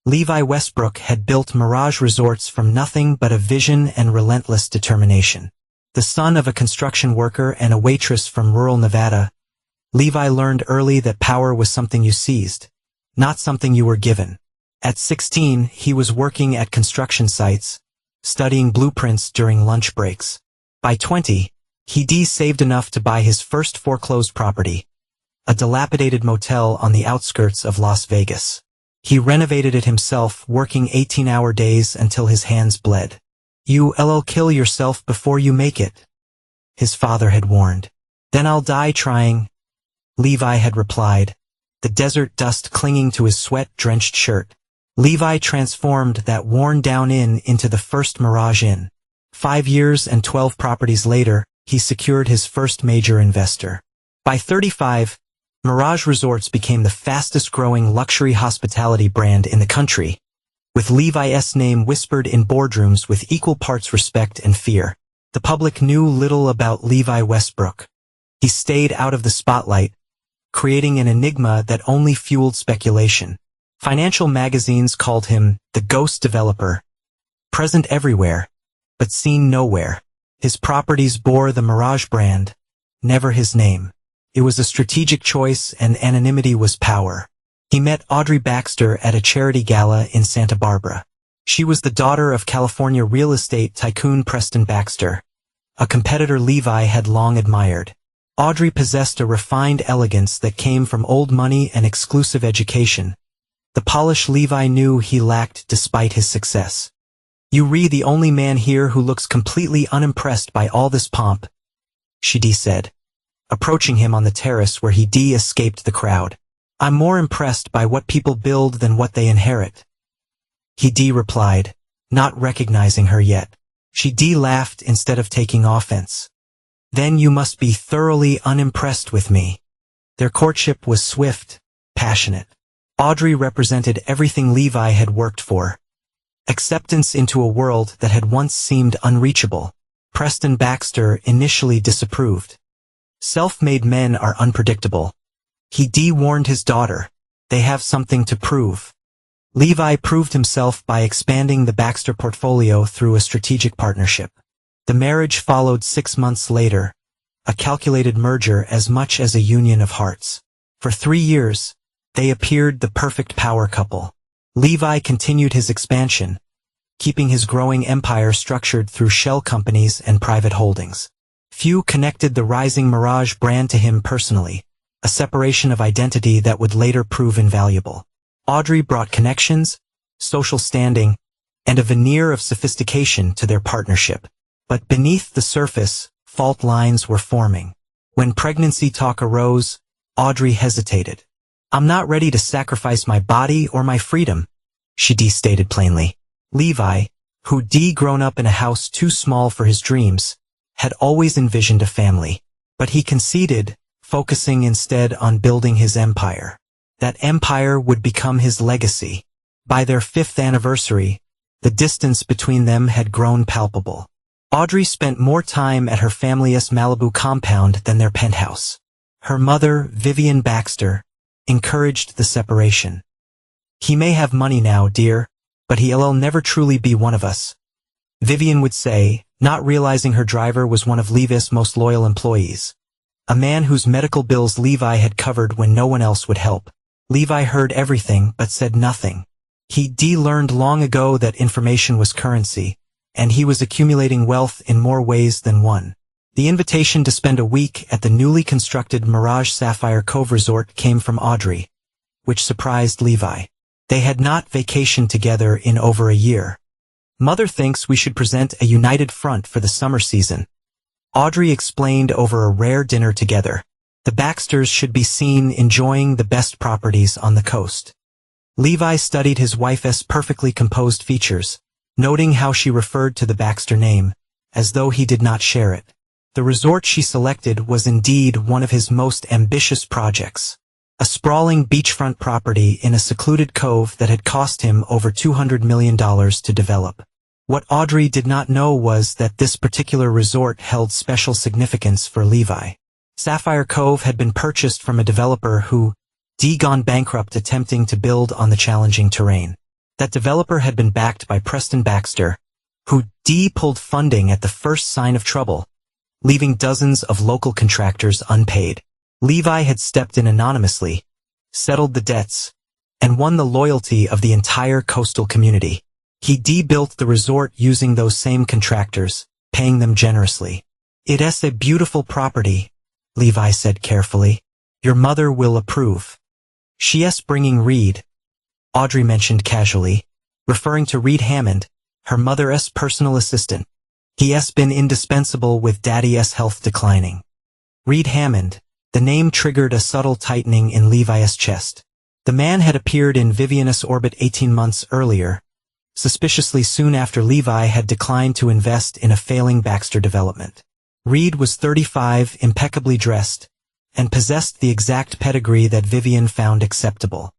Levi Westbrook had built Mirage Resorts from nothing but a vision and relentless determination. The son of a construction worker and a waitress from rural Nevada, Levi learned early that power was something you seized, not something you were given. At 16, he was working at construction sites, studying blueprints during lunch breaks. By 20, he saved enough to buy his first foreclosed property, a dilapidated motel on the outskirts of Las Vegas. He renovated it himself, working 18-hour days until his hands bled. "You'll kill yourself before you make it," his father had warned. "Then I'll die trying," Levi had replied, the desert dust clinging to his sweat-drenched shirt. Levi transformed that worn-down inn into the first Mirage Inn. 5 years and 12 properties later, he secured his first major investor. By 35, Mirage Resorts became the fastest-growing luxury hospitality brand in the country, with Levi's name whispered in boardrooms with equal parts respect and fear. The public knew little about Levi Westbrook. He stayed out of the spotlight, creating an enigma that only fueled speculation. Financial magazines called him the ghost developer, present everywhere, but seen nowhere. His properties bore the Mirage brand, never his name. It was a strategic choice, and anonymity was power. He met Audrey Baxter at a charity gala in Santa Barbara. She was the daughter of California real estate tycoon Preston Baxter, a competitor Levi had long admired. Audrey possessed a refined elegance that came from old money and exclusive education, the polish Levi knew he lacked despite his success. "You're the only man here who looks completely unimpressed by all this pomp," she said, approaching him on the terrace where he escaped the crowd. "I'm more impressed by what people build than what they inherit," he replied, not recognizing her yet. She laughed instead of taking offense. "Then you must be thoroughly unimpressed with me." Their courtship was swift, passionate. Audrey represented everything Levi had worked for. Acceptance into a world that had once seemed unreachable. Preston Baxter initially disapproved. Self-made men are unpredictable. He warned his daughter, "They have something to prove." Levi proved himself by expanding the Baxter portfolio through a strategic partnership. The marriage followed 6 months later, a calculated merger as much as a union of hearts. For 3 years, they appeared the perfect power couple. Levi continued his expansion, keeping his growing empire structured through shell companies and private holdings. Few connected the rising Mirage brand to him personally, a separation of identity that would later prove invaluable. Audrey brought connections, social standing, and a veneer of sophistication to their partnership. But beneath the surface, fault lines were forming. When pregnancy talk arose, Audrey hesitated. "I'm not ready to sacrifice my body or my freedom," she stated plainly. Levi, who'd grown up in a house too small for his dreams, had always envisioned a family. But he conceded, focusing instead on building his empire. That empire would become his legacy. By their 5th anniversary, the distance between them had grown palpable. Audrey spent more time at her family's Malibu compound than their penthouse. Her mother, Vivian Baxter, encouraged the separation. "He may have money now, dear, but he'll never truly be one of us," Vivian would say, not realizing her driver was one of Levi's most loyal employees. A man whose medical bills Levi had covered when no one else would help. Levi heard everything but said nothing. He learned long ago that information was currency, and he was accumulating wealth in more ways than one. The invitation to spend a week at the newly constructed Mirage Sapphire Cove Resort came from Audrey, which surprised Levi. They had not vacationed together in over a year. "Mother thinks we should present a united front for the summer season," Audrey explained over a rare dinner together. "The Baxters should be seen enjoying the best properties on the coast." Levi studied his wife's perfectly composed features, noting how she referred to the Baxter name, as though he did not share it. The resort she selected was indeed one of his most ambitious projects. A sprawling beachfront property in a secluded cove that had cost him over $200 million to develop. What Audrey did not know was that this particular resort held special significance for Levi. Sapphire Cove had been purchased from a developer who gone bankrupt attempting to build on the challenging terrain. That developer had been backed by Preston Baxter, who pulled funding at the first sign of trouble, leaving dozens of local contractors unpaid. Levi had stepped in anonymously, settled the debts, and won the loyalty of the entire coastal community. He built the resort using those same contractors, paying them generously. "It's a beautiful property," Levi said carefully. "Your mother will approve." "She's bringing Reed," Audrey mentioned casually, referring to Reed Hammond, her mother's personal assistant. "He's been indispensable with Daddy's health declining." Reed Hammond. The name triggered a subtle tightening in Levi's chest. The man had appeared in Vivian's orbit 18 months earlier, suspiciously soon after Levi had declined to invest in a failing Baxter development. Reed was 35, impeccably dressed, and possessed the exact pedigree that Vivian found acceptable.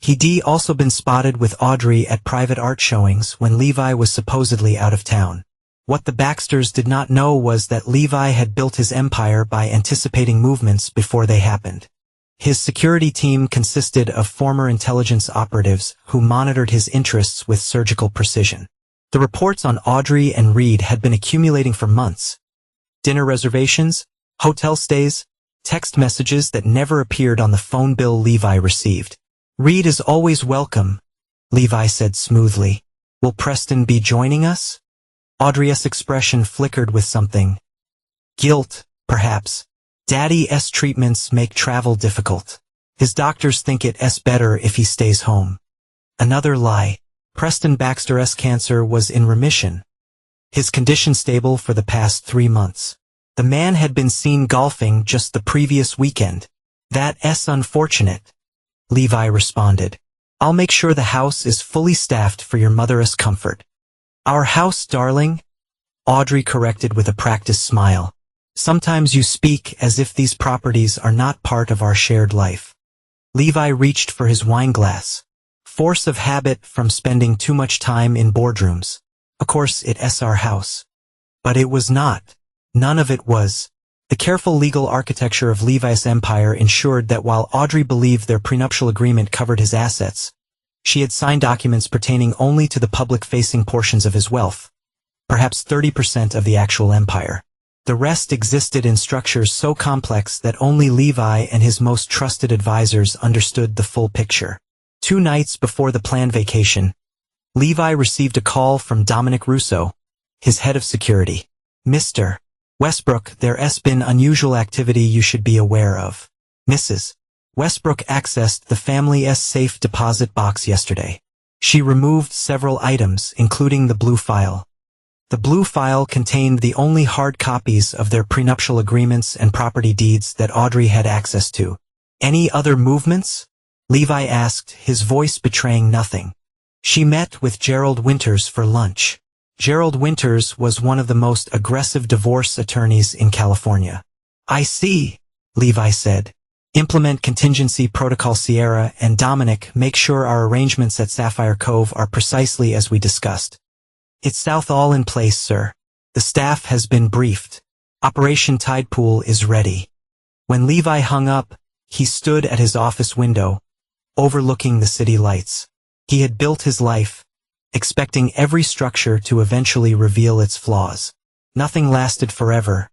He'd also been spotted with Audrey at private art showings when Levi was supposedly out of town. What the Baxters did not know was that Levi had built his empire by anticipating movements before they happened. His security team consisted of former intelligence operatives who monitored his interests with surgical precision. The reports on Audrey and Reed had been accumulating for months. Dinner reservations, hotel stays, text messages that never appeared on the phone bill Levi received. "Reed is always welcome," Levi said smoothly. "Will Preston be joining us?" Audrey's expression flickered with something. "Guilt, perhaps. Daddy's treatments make travel difficult. His doctors think it's better if he stays home." Another lie. Preston Baxter's cancer was in remission. His condition stable for the past 3 months. The man had been seen golfing just the previous weekend. "That's unfortunate," Levi responded. "I'll make sure the house is fully staffed for your mother's comfort." "Our house, darling," Audrey corrected with a practiced smile. "Sometimes you speak as if these properties are not part of our shared life." Levi reached for his wine glass. Force of habit from spending too much time in boardrooms. "Of course it's our house." But it was not. None of it was. The careful legal architecture of Levi's empire ensured that while Audrey believed their prenuptial agreement covered his assets, she had signed documents pertaining only to the public-facing portions of his wealth, perhaps 30% of the actual empire. The rest existed in structures so complex that only Levi and his most trusted advisors understood the full picture. 2 nights before the planned vacation, Levi received a call from Dominic Russo, his head of security. "Mr. Westbrook, there's been unusual activity you should be aware of." Mrs. Westbrook accessed the family's safe deposit box yesterday. She removed several items, including the blue file. The blue file contained the only hard copies of their prenuptial agreements and property deeds that Audrey had access to. "Any other movements?" Levi asked, his voice betraying nothing. "She met with Gerald Winters for lunch." Gerald Winters was one of the most aggressive divorce attorneys in California. "I see," Levi said. "Implement contingency protocol Sierra and Dominic, make sure our arrangements at Sapphire Cove are precisely as we discussed." "It's south all in place, sir. The staff has been briefed. Operation Tidepool is ready." When Levi hung up, he stood at his office window, overlooking the city lights. He had built his life, expecting every structure to eventually reveal its flaws. Nothing lasted forever.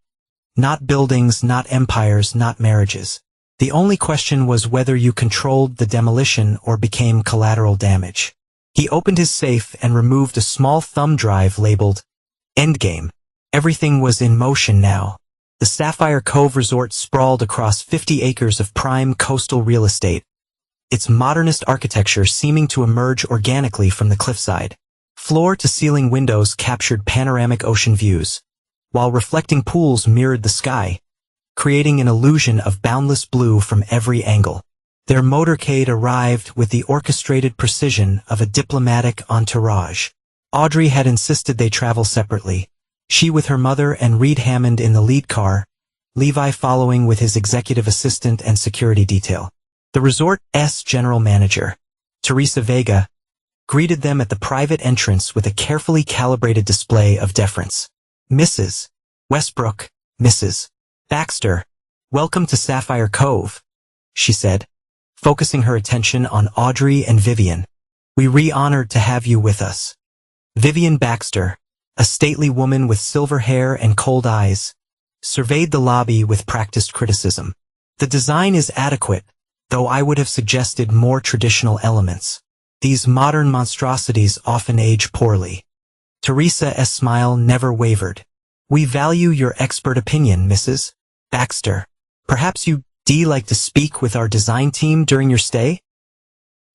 Not buildings, not empires, not marriages. The only question was whether you controlled the demolition or became collateral damage. He opened his safe and removed a small thumb drive labeled Endgame. Everything was in motion now. The Sapphire Cove Resort sprawled across 50 acres of prime coastal real estate, its modernist architecture seeming to emerge organically from the cliffside. Floor-to-ceiling windows captured panoramic ocean views, while reflecting pools mirrored the sky, creating an illusion of boundless blue from every angle. Their motorcade arrived with the orchestrated precision of a diplomatic entourage. Audrey had insisted they travel separately, she with her mother and Reed Hammond in the lead car, Levi following with his executive assistant and security detail. The resort's general manager, Teresa Vega, greeted them at the private entrance with a carefully calibrated display of deference. "Mrs. Westbrook, Mrs. Baxter, welcome to Sapphire Cove," she said, focusing her attention on Audrey and Vivian. We re-honored to have you with us. Vivian Baxter, a stately woman with silver hair and cold eyes, surveyed the lobby with practiced criticism. The design is adequate, though I would have suggested more traditional elements. These modern monstrosities often age poorly. Teresa's smile never wavered. We value your expert opinion, Mrs. Baxter. Perhaps you'd like to speak with our design team during your stay?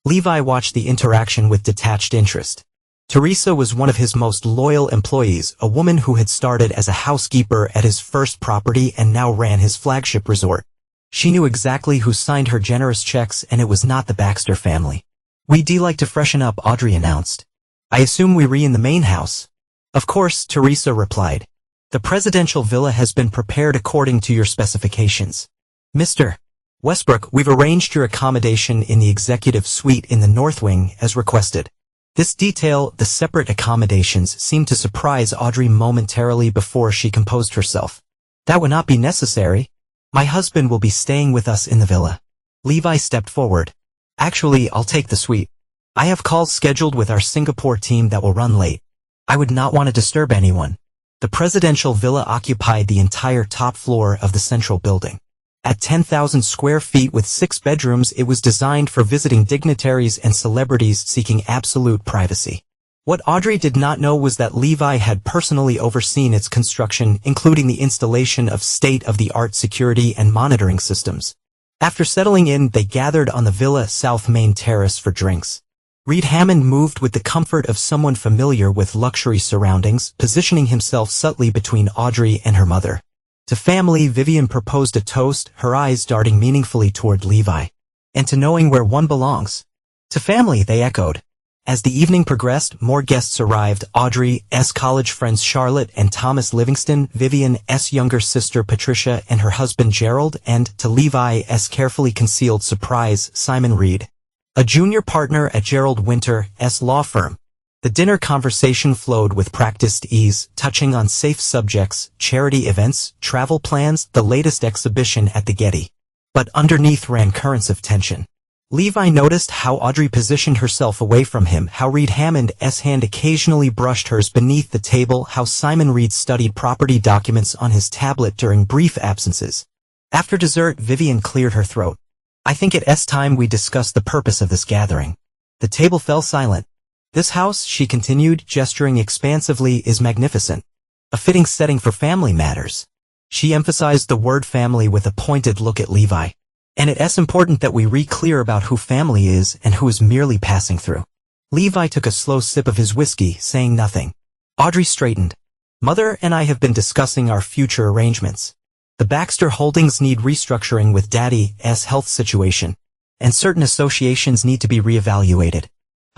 Levi watched the interaction with detached interest. Teresa was one of his most loyal employees, a woman who had started as a housekeeper at his first property and now ran his flagship resort. She knew exactly who signed her generous checks, and it was not the Baxter family. We'd like to freshen up, Audrey announced. I assume we in the main house. Of course, Teresa replied. The presidential villa has been prepared according to your specifications. Mr. Westbrook, we've arranged your accommodation in the executive suite in the north wing as requested. This detail, the separate accommodations, seemed to surprise Audrey momentarily before she composed herself. That would not be necessary. My husband will be staying with us in the villa. Levi stepped forward. Actually, I'll take the suite. I have calls scheduled with our Singapore team that will run late. I would not want to disturb anyone. The presidential villa occupied the entire top floor of the central building. At 10,000 square feet with 6 bedrooms, it was designed for visiting dignitaries and celebrities seeking absolute privacy. What Audrey did not know was that Levi had personally overseen its construction, including the installation of state-of-the-art security and monitoring systems. After settling in, they gathered on the Villa South Main Terrace for drinks. Reed Hammond moved with the comfort of someone familiar with luxury surroundings, positioning himself subtly between Audrey and her mother. To family, Vivian proposed a toast, her eyes darting meaningfully toward Levi. And to knowing where one belongs. To family, they echoed. As the evening progressed, more guests arrived, Audrey's college friends Charlotte and Thomas Livingston, Vivian's younger sister Patricia and her husband Gerald, and, to Levi's carefully concealed surprise, Simon Reed, a junior partner at Gerald Winter's law firm. The dinner conversation flowed with practiced ease, touching on safe subjects, charity events, travel plans, the latest exhibition at the Getty. But underneath ran currents of tension. Levi noticed how Audrey positioned herself away from him, how Reed Hammond's hand occasionally brushed hers beneath the table, how Simon Reed studied property documents on his tablet during brief absences. After dessert, Vivian cleared her throat. I think it's time we discuss the purpose of this gathering. The table fell silent. This house, she continued, gesturing expansively, is magnificent. A fitting setting for family matters. She emphasized the word family with a pointed look at Levi. And it's important that we re-clear about who family is and who is merely passing through. Levi took a slow sip of his whiskey, saying nothing. Audrey straightened. Mother and I have been discussing our future arrangements. The Baxter holdings need restructuring with Daddy's health situation, and certain associations need to be reevaluated.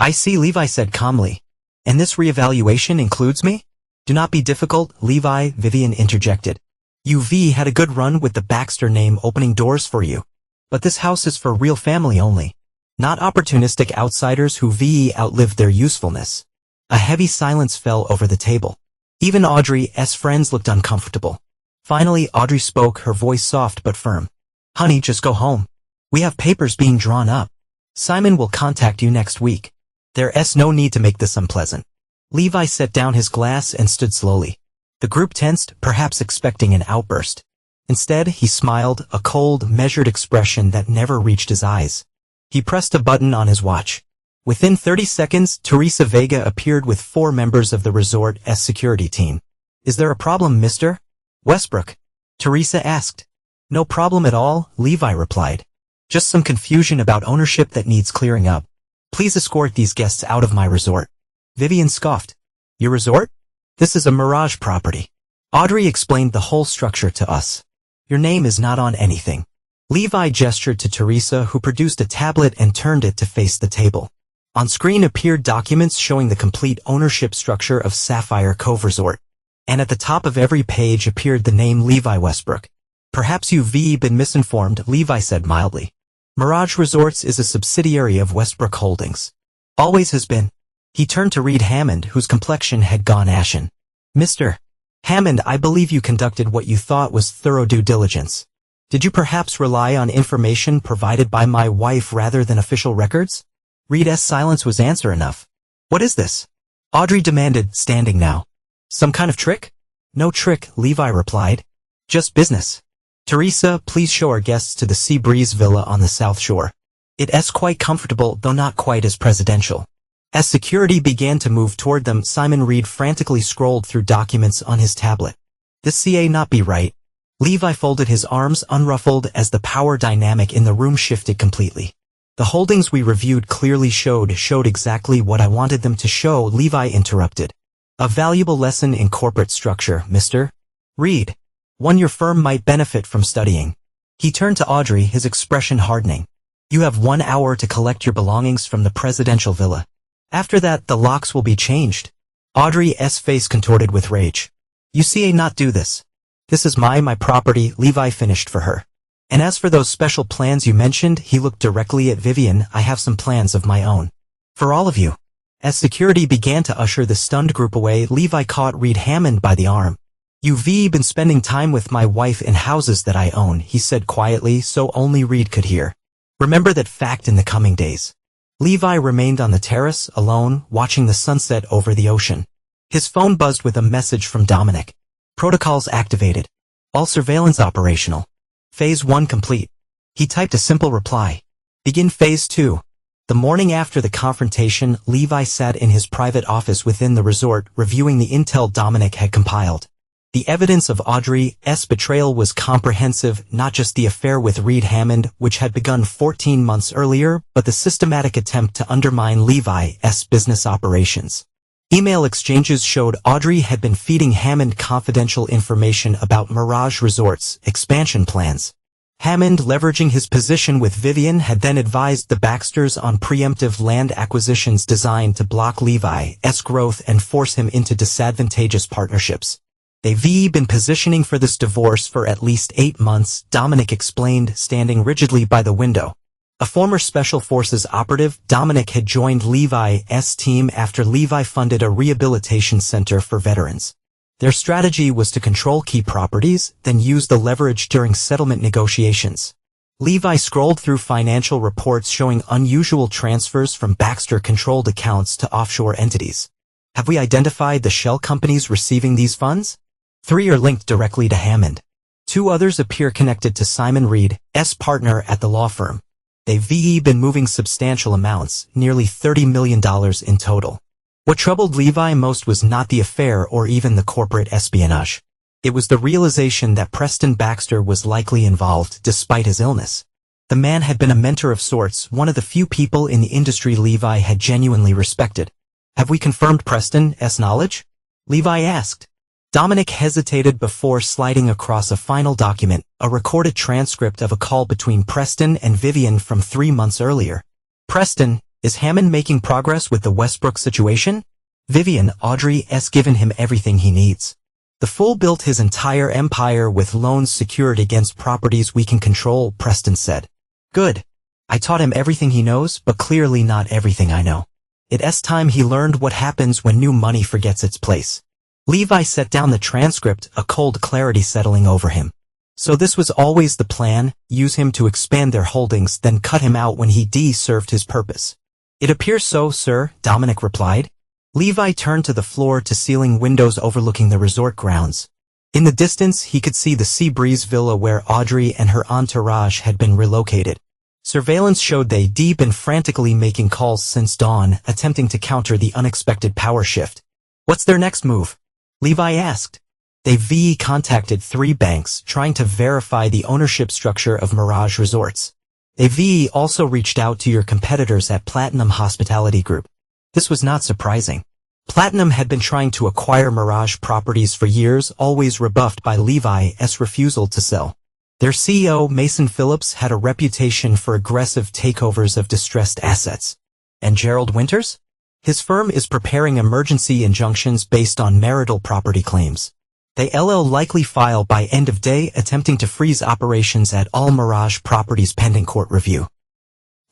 I see, Levi said calmly. And this reevaluation includes me? Do not be difficult, Levi, Vivian interjected. UV had a good run with the Baxter name opening doors for you. But this house is for real family only, not opportunistic outsiders who outlived their usefulness. A heavy silence fell over the table. Even Audrey's friends looked uncomfortable. Finally, Audrey spoke, her voice soft but firm. Honey, just go home. We have papers being drawn up. Simon will contact you next week. There's no need to make this unpleasant. Levi set down his glass and stood slowly. The group tensed, perhaps expecting an outburst. Instead, he smiled, a cold, measured expression that never reached his eyes. He pressed a button on his watch. Within 30 seconds, Teresa Vega appeared with 4 members of the resort's security team. Is there a problem, Mr. Westbrook? Teresa asked. No problem at all, Levi replied. Just some confusion about ownership that needs clearing up. Please escort these guests out of my resort. Vivian scoffed. Your resort? This is a Mirage property. Audrey explained the whole structure to us. Your name is not on anything. Levi gestured to Teresa, who produced a tablet and turned it to face the table. On screen appeared documents showing the complete ownership structure of Sapphire Cove Resort. And at the top of every page appeared the name Levi Westbrook. Perhaps you've been misinformed, Levi said mildly. Mirage Resorts is a subsidiary of Westbrook Holdings. Always has been. He turned to Reed Hammond, whose complexion had gone ashen. Mr. Hammond, I believe you conducted what you thought was thorough due diligence. Did you perhaps rely on information provided by my wife rather than official records? Reed's silence was answer enough. What is this? Audrey demanded, standing now. Some kind of trick? No trick, Levi replied. Just business. Teresa, please show our guests to the Sea Breeze Villa on the South Shore. It's quite comfortable, though not quite as presidential. As security began to move toward them, Simon Reed frantically scrolled through documents on his tablet. This CA not be right. Levi folded his arms unruffled as the power dynamic in the room shifted completely. The holdings we reviewed clearly showed exactly what I wanted them to show, Levi interrupted. A valuable lesson in corporate structure, Mr. Reed. One your firm might benefit from studying. He turned to Audrey, his expression hardening. You have 1 hour to collect your belongings from the presidential villa. After that, the locks will be changed. Audrey's face contorted with rage. You CA not do this. This is my property, Levi finished for her. And as for those special plans you mentioned, he looked directly at Vivian, I have some plans of my own. For all of you. As security began to usher the stunned group away, Levi caught Reed Hammond by the arm. You've been spending time with my wife in houses that I own, he said quietly so only Reed could hear. Remember that fact in the coming days. Levi remained on the terrace, alone, watching the sunset over the ocean. His phone buzzed with a message from Dominic. Protocols activated. All surveillance operational. Phase 1 complete. He typed a simple reply. Begin Phase 2. The morning after the confrontation, Levi sat in his private office within the resort, reviewing the intel Dominic had compiled. The evidence of Audrey's betrayal was comprehensive, not just the affair with Reed Hammond, which had begun 14 months earlier, but the systematic attempt to undermine Levi's business operations. Email exchanges showed Audrey had been feeding Hammond confidential information about Mirage Resorts' expansion plans. Hammond, leveraging his position with Vivian, had then advised the Baxters on preemptive land acquisitions designed to block Levi's growth and force him into disadvantageous partnerships. They've been positioning for this divorce for at least 8 months, Dominic explained, standing rigidly by the window. A former Special Forces operative, Dominic had joined Levi's team after Levi funded a rehabilitation center for veterans. Their strategy was to control key properties, then use the leverage during settlement negotiations. Levi scrolled through financial reports showing unusual transfers from Baxter-controlled accounts to offshore entities. Have we identified the shell companies receiving these funds? 3 are linked directly to Hammond. 2 others appear connected to Simon Reed's partner at the law firm. They've been moving substantial amounts, nearly $30 million in total. What troubled Levi most was not the affair or even the corporate espionage. It was the realization that Preston Baxter was likely involved despite his illness. The man had been a mentor of sorts, one of the few people in the industry Levi had genuinely respected. Have we confirmed Preston's knowledge? Levi asked. Dominic hesitated before sliding across a final document, a recorded transcript of a call between Preston and Vivian from 3 months earlier. Preston, is Hammond making progress with the Westbrook situation? Vivian, Audrey's given him everything he needs. The fool built his entire empire with loans secured against properties we can control, Preston said. Good. I taught him everything he knows, but clearly not everything I know. It's time he learned what happens when new money forgets its place. Levi set down the transcript, a cold clarity settling over him. So this was always the plan, use him to expand their holdings, then cut him out when he served his purpose. It appears so, sir, Dominic replied. Levi turned to the floor-to-ceiling windows overlooking the resort grounds. In the distance, he could see the Sea Breeze Villa where Audrey and her entourage had been relocated. Surveillance showed they'd been frantically making calls since dawn, attempting to counter the unexpected power shift. What's their next move? Levi asked. They've contacted 3 banks, trying to verify the ownership structure of Mirage Resorts. They've also reached out to your competitors at Platinum Hospitality Group. This was not surprising. Platinum had been trying to acquire Mirage properties for years, always rebuffed by Levi's refusal to sell. Their CEO, Mason Phillips, had a reputation for aggressive takeovers of distressed assets. And Gerald Winters? His firm is preparing emergency injunctions based on marital property claims. They'll likely file by end of day, attempting to freeze operations at all Mirage properties pending court review.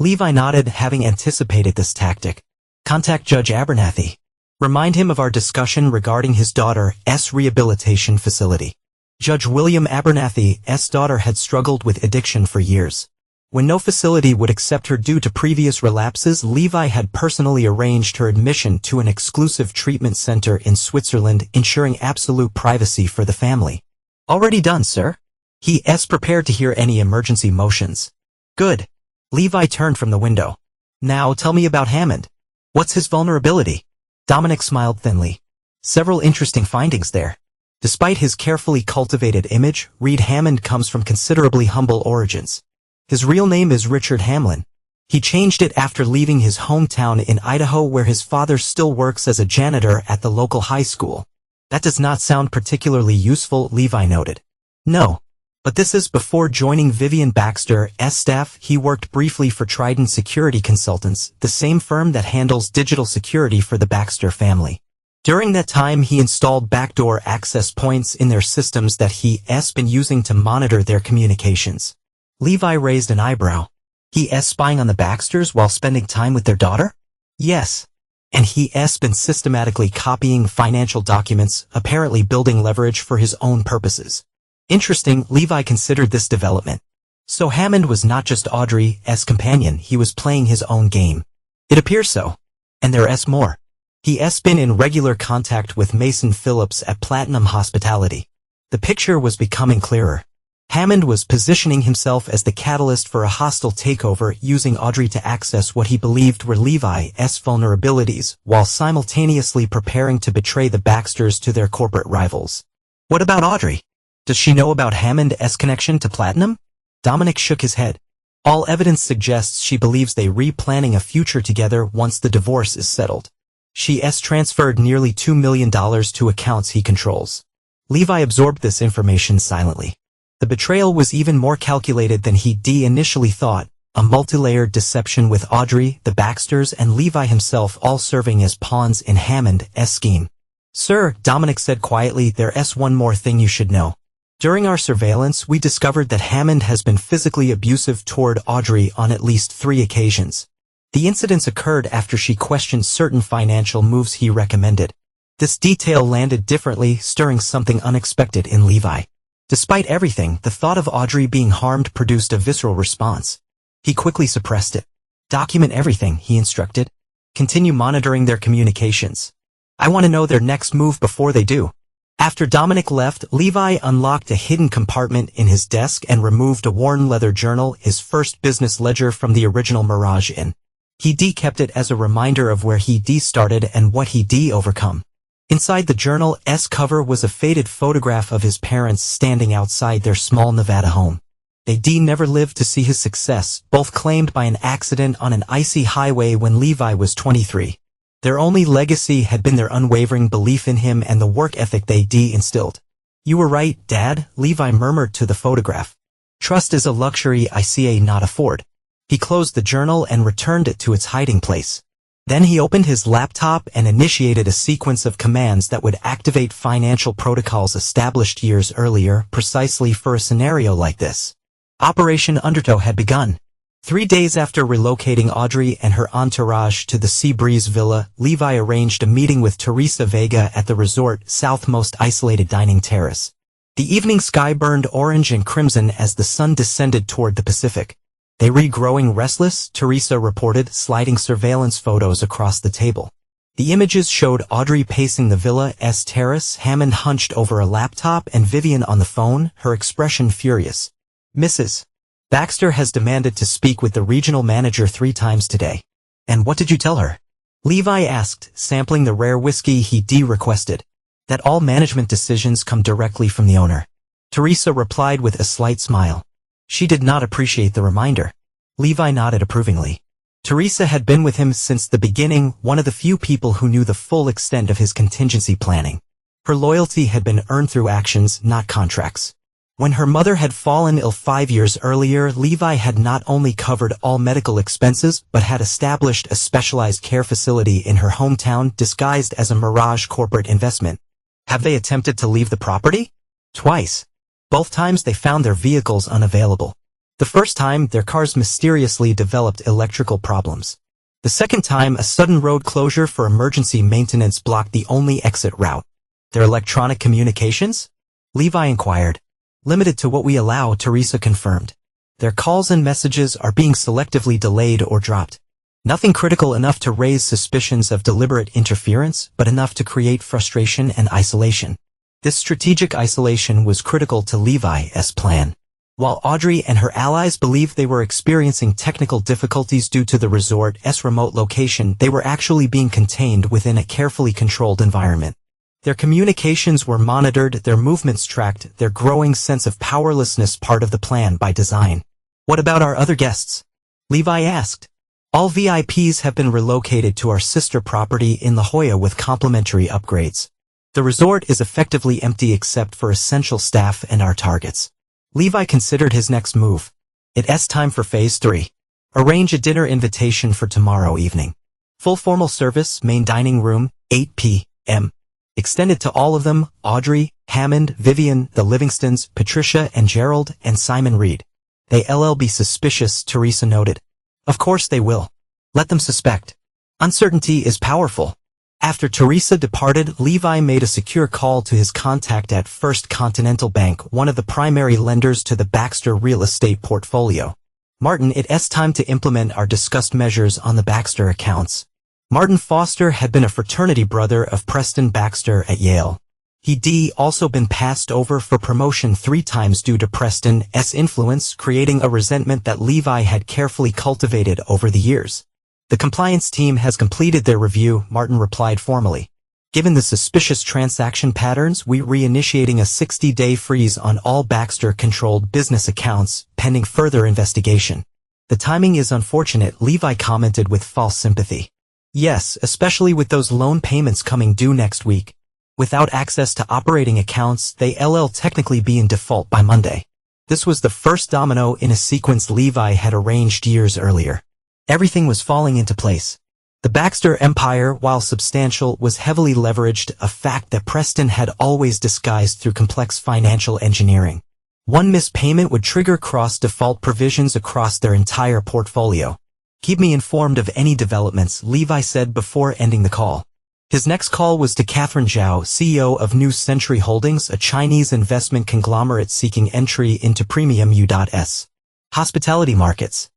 Levi nodded, having anticipated this tactic. Contact Judge Abernathy. Remind him of our discussion regarding his daughter's rehabilitation facility. Judge William Abernathy's daughter had struggled with addiction for years. When no facility would accept her due to previous relapses, Levi had personally arranged her admission to an exclusive treatment center in Switzerland, ensuring absolute privacy for the family. Already done, sir. He.s. prepared to hear any emergency motions. Good. Levi turned from the window. Now tell me about Hammond. What's his vulnerability? Dominic smiled thinly. Several interesting findings there. Despite his carefully cultivated image, Reed Hammond comes from considerably humble origins. His real name is Richard Hamlin. He changed it after leaving his hometown in Idaho, where his father still works as a janitor at the local high school. That does not sound particularly useful, Levi noted. No. But this is before joining Vivian Baxter's staff. He worked briefly for Trident Security Consultants, the same firm that handles digital security for the Baxter family. During that time, he installed backdoor access points in their systems that he's been using to monitor their communications. Levi raised an eyebrow. He's spying on the Baxters while spending time with their daughter? Yes. And he's been systematically copying financial documents, apparently building leverage for his own purposes. Interesting, Levi considered this development. So Hammond was not just Audrey's companion, he was playing his own game. It appears so. And there's more. He's been in regular contact with Mason Phillips at Platinum Hospitality. The picture was becoming clearer. Hammond was positioning himself as the catalyst for a hostile takeover, using Audrey to access what he believed were Levi's vulnerabilities, while simultaneously preparing to betray the Baxters to their corporate rivals. What about Audrey? Does she know about Hammond's connection to Platinum? Dominic shook his head. All evidence suggests she believes they're replanning a future together once the divorce is settled. She's transferred nearly $2 million to accounts he controls. Levi absorbed this information silently. The betrayal was even more calculated than he'd initially thought, a multi-layered deception with Audrey, the Baxters, and Levi himself all serving as pawns in Hammond's scheme. Sir, Dominic said quietly, there's one more thing you should know. During our surveillance, we discovered that Hammond has been physically abusive toward Audrey on at least 3 occasions. The incidents occurred after she questioned certain financial moves he recommended. This detail landed differently, stirring something unexpected in Levi. Despite everything, the thought of Audrey being harmed produced a visceral response. He quickly suppressed it. Document everything, he instructed. Continue monitoring their communications. I want to know their next move before they do. After Dominic left, Levi unlocked a hidden compartment in his desk and removed a worn leather journal, his first business ledger from the original Mirage Inn. He kept it as a reminder of where he started and what he overcome. Inside the journal's cover was a faded photograph of his parents standing outside their small Nevada home. They never lived to see his success, both claimed by an accident on an icy highway when Levi was 23. Their only legacy had been their unwavering belief in him and the work ethic they instilled. You were right, Dad, Levi murmured to the photograph. Trust is a luxury I not afford. He closed the journal and returned it to its hiding place. Then he opened his laptop and initiated a sequence of commands that would activate financial protocols established years earlier, precisely for a scenario like this. Operation Undertow had begun. 3 days after relocating Audrey and her entourage to the Seabreeze Villa, Levi arranged a meeting with Teresa Vega at the resort's southmost isolated dining terrace. The evening sky burned orange and crimson as the sun descended toward the Pacific. They were growing restless, Teresa reported, sliding surveillance photos across the table. The images showed Audrey pacing the villa's terrace, Hammond hunched over a laptop, and Vivian on the phone, her expression furious. Mrs. Baxter has demanded to speak with the regional manager 3 times today. And what did you tell her? Levi asked, sampling the rare whiskey he requested. That all management decisions come directly from the owner. Teresa replied with a slight smile. She did not appreciate the reminder. Levi nodded approvingly. Teresa had been with him since the beginning, one of the few people who knew the full extent of his contingency planning. Her loyalty had been earned through actions, not contracts. When her mother had fallen ill 5 years earlier, Levi had not only covered all medical expenses, but had established a specialized care facility in her hometown disguised as a Mirage corporate investment. Have they attempted to leave the property? Twice. Both times they found their vehicles unavailable. The first time, their cars mysteriously developed electrical problems. The second time, a sudden road closure for emergency maintenance blocked the only exit route. Their electronic communications? Levi inquired. Limited to what we allow, Teresa confirmed. Their calls and messages are being selectively delayed or dropped. Nothing critical enough to raise suspicions of deliberate interference, but enough to create frustration and isolation. This strategic isolation was critical to Levi's plan. While Audrey and her allies believed they were experiencing technical difficulties due to the resort's remote location, they were actually being contained within a carefully controlled environment. Their communications were monitored, their movements tracked, their growing sense of powerlessness part of the plan by design. "What about our other guests?" Levi asked. "All VIPs have been relocated to our sister property in La Jolla with complimentary upgrades. The resort is effectively empty except for essential staff and our targets." Levi considered his next move. It's time for Phase 3. Arrange a dinner invitation for tomorrow evening. Full formal service, main dining room, 8 p.m. Extended to all of them, Audrey, Hammond, Vivian, the Livingstons, Patricia and Gerald, and Simon Reed. "They'll be suspicious," Teresa noted. "Of course they will. Let them suspect. Uncertainty is powerful." After Teresa departed, Levi made a secure call to his contact at First Continental Bank, one of the primary lenders to the Baxter real estate portfolio. "Martin, it's time to implement our discussed measures on the Baxter accounts." Martin Foster had been a fraternity brother of Preston Baxter at Yale. He'd also been passed over for promotion 3 times due to Preston's influence, creating a resentment that Levi had carefully cultivated over the years. "The compliance team has completed their review," Martin replied formally. "Given the suspicious transaction patterns, we're reinitiating a 60-day freeze on all Baxter-controlled business accounts, pending further investigation." "The timing is unfortunate," Levi commented with false sympathy. "Yes, especially with those loan payments coming due next week. Without access to operating accounts, they'll technically be in default by Monday." This was the first domino in a sequence Levi had arranged years earlier. Everything was falling into place. The Baxter empire, while substantial, was heavily leveraged, a fact that Preston had always disguised through complex financial engineering. One missed payment would trigger cross-default provisions across their entire portfolio. "Keep me informed of any developments," Levi said before ending the call. His next call was to Catherine Zhao, CEO of New Century Holdings, a Chinese investment conglomerate seeking entry into premium U.S. hospitality markets.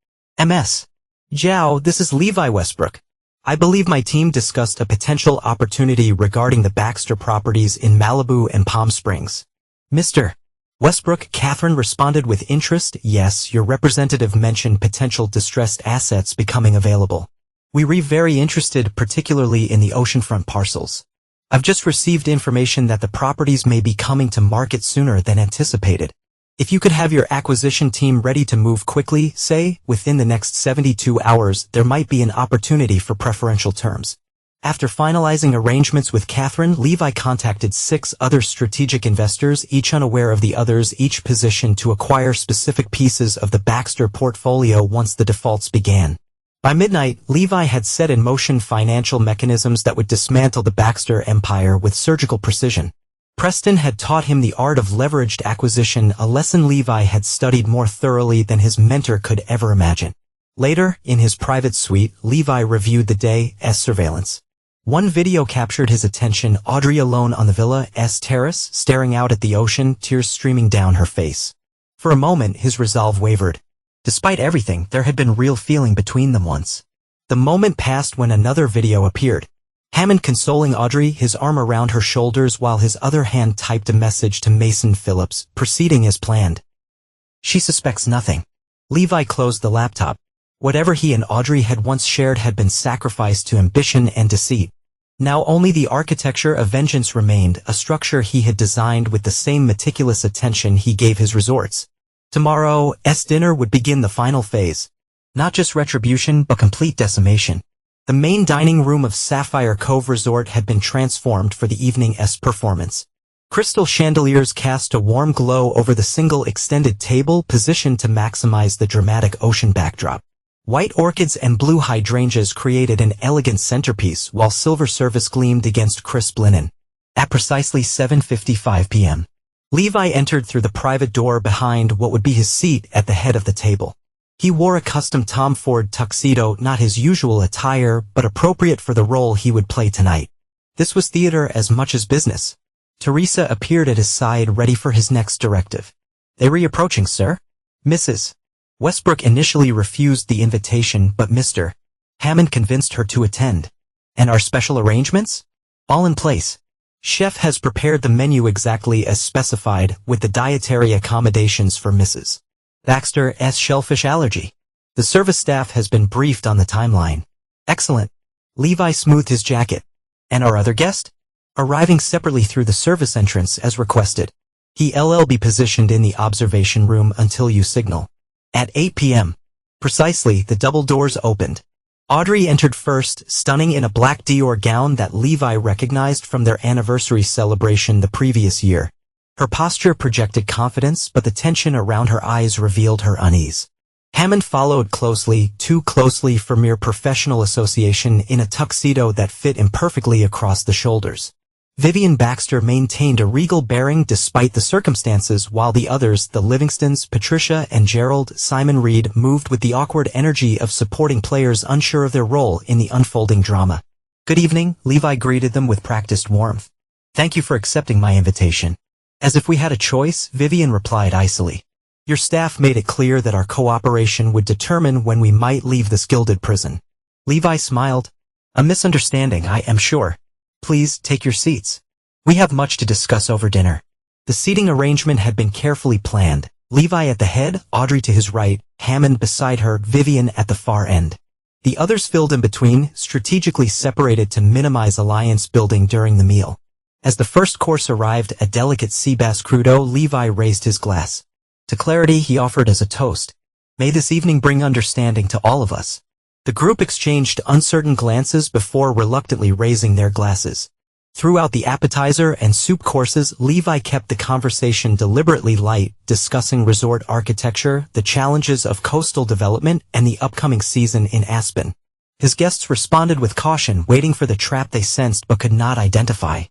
"Ms. Zhao, this is Levi Westbrook. I believe my team discussed a potential opportunity regarding the Baxter properties in Malibu and Palm Springs." "Mr. Westbrook," Catherine responded with interest. "Yes, your representative mentioned potential distressed assets becoming available. We're very interested, particularly in the oceanfront parcels. I've just received information that the properties may be coming to market sooner than anticipated. If you could have your acquisition team ready to move quickly, say, within the next 72 hours, there might be an opportunity for preferential terms." After finalizing arrangements with Catherine, Levi contacted 6 other strategic investors, each unaware of the others, each positioned to acquire specific pieces of the Baxter portfolio once the defaults began. By midnight, Levi had set in motion financial mechanisms that would dismantle the Baxter empire with surgical precision. Preston had taught him the art of leveraged acquisition, a lesson Levi had studied more thoroughly than his mentor could ever imagine. Later, in his private suite, Levi reviewed the day's surveillance. One video captured his attention, Audrey alone on the villa's terrace, staring out at the ocean, tears streaming down her face. For a moment, his resolve wavered. Despite everything, there had been real feeling between them once. The moment passed when another video appeared. Hammond consoling Audrey, his arm around her shoulders while his other hand typed a message to Mason Phillips, proceeding as planned. "She suspects nothing." Levi closed the laptop. Whatever he and Audrey had once shared had been sacrificed to ambition and deceit. Now only the architecture of vengeance remained, a structure he had designed with the same meticulous attention he gave his resorts. Tomorrow's dinner would begin the final phase. Not just retribution, but complete decimation. The main dining room of Sapphire Cove Resort had been transformed for the evening's performance. Crystal chandeliers cast a warm glow over the single extended table, positioned to maximize the dramatic ocean backdrop. White orchids and blue hydrangeas created an elegant centerpiece, while silver service gleamed against crisp linen. At precisely 7:55 p.m., Levi entered through the private door behind what would be his seat at the head of the table. He wore a custom Tom Ford tuxedo, not his usual attire, but appropriate for the role he would play tonight. This was theater as much as business. Teresa appeared at his side, ready for his next directive. "They re-approaching, sir?" "Mrs. Westbrook initially refused the invitation, but Mr. Hammond convinced her to attend. And our special arrangements? All in place. Chef has prepared the menu exactly as specified, with the dietary accommodations for Mrs. Baxter's shellfish allergy. The service staff has been briefed on the timeline. Excellent. Levi smoothed his jacket. And our other guest? Arriving separately through the service entrance as requested. He'll be positioned in the observation room until you signal. At 8 p.m. Precisely, the double doors opened. Audrey entered first, stunning in a black Dior gown that Levi recognized from their anniversary celebration the previous year. Her posture projected confidence, but the tension around her eyes revealed her unease. Hammond followed closely, too closely for mere professional association, in a tuxedo that fit imperfectly across the shoulders. Vivian Baxter maintained a regal bearing despite the circumstances, while the others, the Livingstons, Patricia and Gerald, Simon Reed, moved with the awkward energy of supporting players unsure of their role in the unfolding drama. Good evening, Levi greeted them with practiced warmth. Thank you for accepting my invitation. As if we had a choice, Vivian replied icily. Your staff made it clear that our cooperation would determine when we might leave this gilded prison. Levi smiled. A misunderstanding, I am sure. Please, take your seats. We have much to discuss over dinner. The seating arrangement had been carefully planned. Levi at the head, Audrey to his right, Hammond beside her, Vivian at the far end. The others filled in between, strategically separated to minimize alliance building during the meal. As the first course arrived, a delicate sea bass crudo, Levi raised his glass. To clarity he offered as a toast. May this evening bring understanding to all of us. The group exchanged uncertain glances before reluctantly raising their glasses. Throughout the appetizer and soup courses, Levi kept the conversation deliberately light, discussing resort architecture, the challenges of coastal development, and the upcoming season in Aspen. His guests responded with caution, waiting for the trap they sensed but could not identify.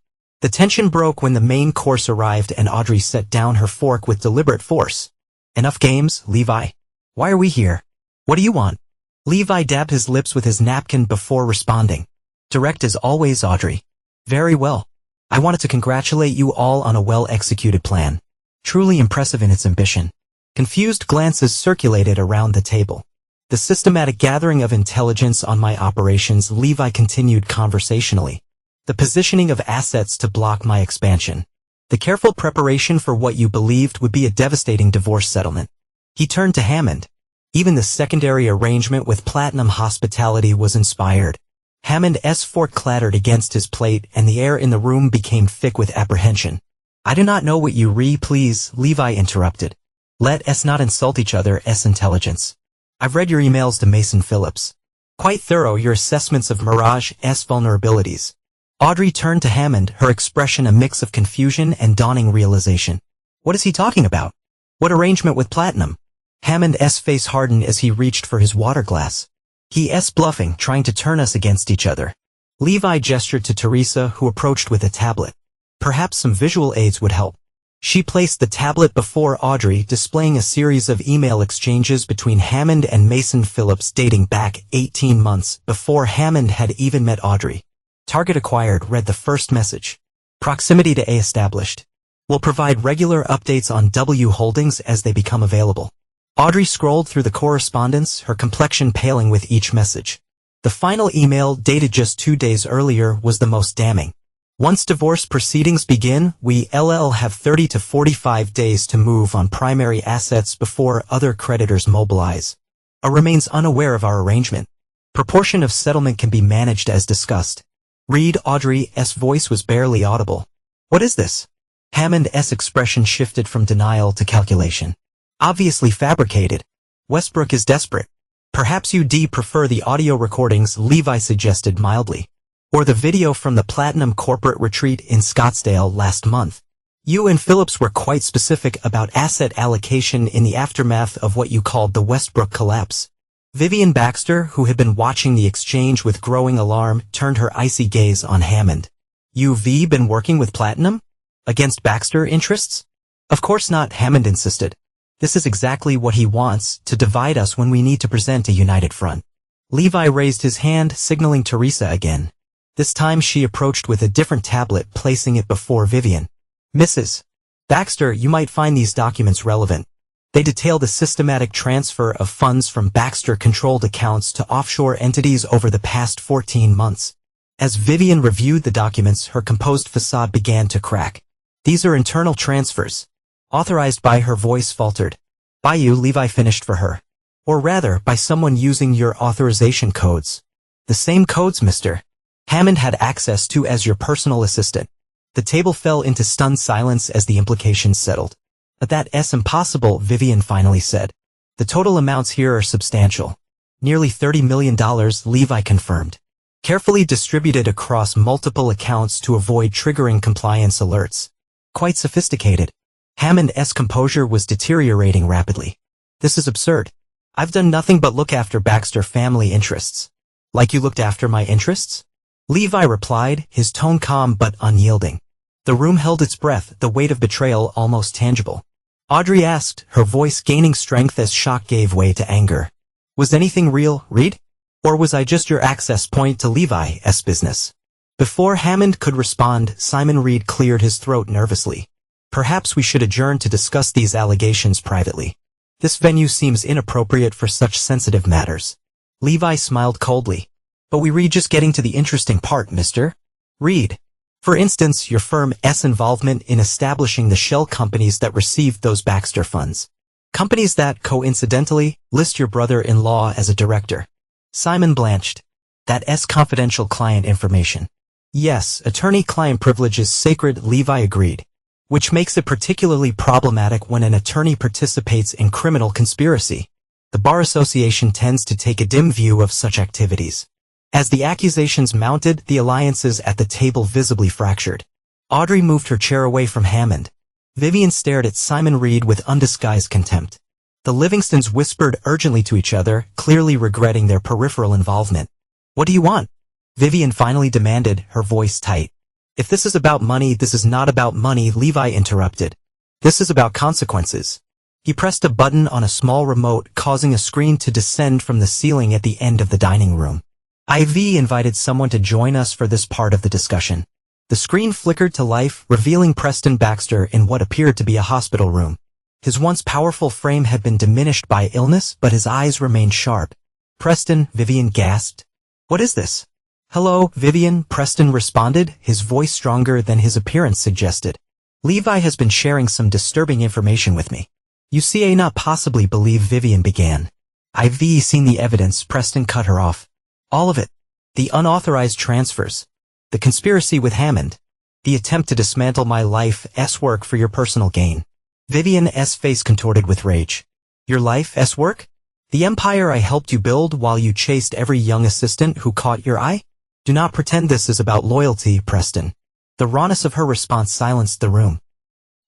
The tension broke when the main course arrived and Audrey set down her fork with deliberate force. Enough games, Levi. Why are we here? What do you want? Levi dabbed his lips with his napkin before responding. Direct as always, Audrey. Very well. I wanted to congratulate you all on a well-executed plan. Truly impressive in its ambition. Confused glances circulated around the table. The systematic gathering of intelligence on my operations, Levi continued conversationally. The positioning of assets to block my expansion. The careful preparation for what you believed would be a devastating divorce settlement. He turned to Hammond. Even the secondary arrangement with Platinum Hospitality was inspired. Hammond's fork clattered against his plate and the air in the room became thick with apprehension. I do not know what you please, Levi interrupted. Let us not insult each other's intelligence. I've read your emails to Mason Phillips. Quite thorough your assessments of Mirage's vulnerabilities. Audrey turned to Hammond, her expression a mix of confusion and dawning realization. What is he talking about? What arrangement with Platinum? Hammond's face hardened as he reached for his water glass. He's bluffing, trying to turn us against each other. Levi gestured to Teresa, who approached with a tablet. Perhaps some visual aids would help. She placed the tablet before Audrey, displaying a series of email exchanges between Hammond and Mason Phillips dating back 18 months before Hammond had even met Audrey. Target acquired, read the first message. Proximity to A established. Will provide regular updates on W holdings as they become available. Audrey scrolled through the correspondence, her complexion paling with each message. The final email, dated just 2 days earlier, was the most damning. Once divorce proceedings begin, we'll have 30 to 45 days to move on primary assets before other creditors mobilize. A remains unaware of our arrangement. Proportion of settlement can be managed as discussed. Read. Audrey's voice was barely audible. What is this? Hammond's expression shifted from denial to calculation. Obviously fabricated. Westbrook is desperate. Perhaps you'd prefer the audio recordings, Levi suggested mildly. Or the video from the Platinum corporate retreat in Scottsdale last month. You and Phillips were quite specific about asset allocation in the aftermath of what you called the Westbrook collapse. Vivian Baxter, who had been watching the exchange with growing alarm, turned her icy gaze on Hammond. You've been working with Platinum? Against Baxter interests? Of course not, Hammond insisted. This is exactly what he wants, to divide us when we need to present a united front. Levi raised his hand, signaling Teresa again. This time she approached with a different tablet, placing it before Vivian. Mrs. Baxter, you might find these documents relevant. They detail the systematic transfer of funds from Baxter-controlled accounts to offshore entities over the past 14 months. As Vivian reviewed the documents, her composed facade began to crack. These are internal transfers. Authorized by, her voice faltered. By you, Levi finished for her. Or rather, by someone using your authorization codes. The same codes Mr. Hammond had access to as your personal assistant. The table fell into stunned silence as the implications settled. But that's impossible, Vivian finally said. The total amounts here are substantial. Nearly $30 million, Levi confirmed. Carefully distributed across multiple accounts to avoid triggering compliance alerts. Quite sophisticated. Hammond's composure was deteriorating rapidly. This is absurd. I've done nothing but look after Baxter family interests. Like you looked after my interests? Levi replied, his tone calm but unyielding. The room held its breath, the weight of betrayal almost tangible. Audrey asked, her voice gaining strength as shock gave way to anger. Was anything real, Reed? Or was I just your access point to Levi's business? Before Hammond could respond, Simon Reed cleared his throat nervously. Perhaps we should adjourn to discuss these allegations privately. This venue seems inappropriate for such sensitive matters. Levi smiled coldly. But we read just getting to the interesting part, Mr. Reed. For instance, your firm's involvement in establishing the shell companies that received those Baxter funds. Companies that, coincidentally, list your brother-in-law as a director. Simon blanched. That's confidential client information. Yes, attorney-client privilege is sacred, Levi agreed. Which makes it particularly problematic when an attorney participates in criminal conspiracy. The Bar Association tends to take a dim view of such activities. As the accusations mounted, the alliances at the table visibly fractured. Audrey moved her chair away from Hammond. Vivian stared at Simon Reed with undisguised contempt. The Livingstons whispered urgently to each other, clearly regretting their peripheral involvement. What do you want? Vivian finally demanded, her voice tight. If this is about money, this is not about money, Levi interrupted. This is about consequences. He pressed a button on a small remote, causing a screen to descend from the ceiling at the end of the dining room. IV invited someone to join us for this part of the discussion. The screen flickered to life, revealing Preston Baxter in what appeared to be a hospital room. His once powerful frame had been diminished by illness, but his eyes remained sharp. Preston, Vivian gasped. What is this? Hello, Vivian, Preston responded, his voice stronger than his appearance suggested. Levi has been sharing some disturbing information with me. You see, I not possibly believe, Vivian began. I've seen the evidence, Preston cut her off. All of it. The unauthorized transfers. The conspiracy with Hammond. The attempt to dismantle my life's work for your personal gain. Vivian's face contorted with rage. Your life's work? The empire I helped you build while you chased every young assistant who caught your eye? Do not pretend this is about loyalty, Preston. The rawness of her response silenced the room.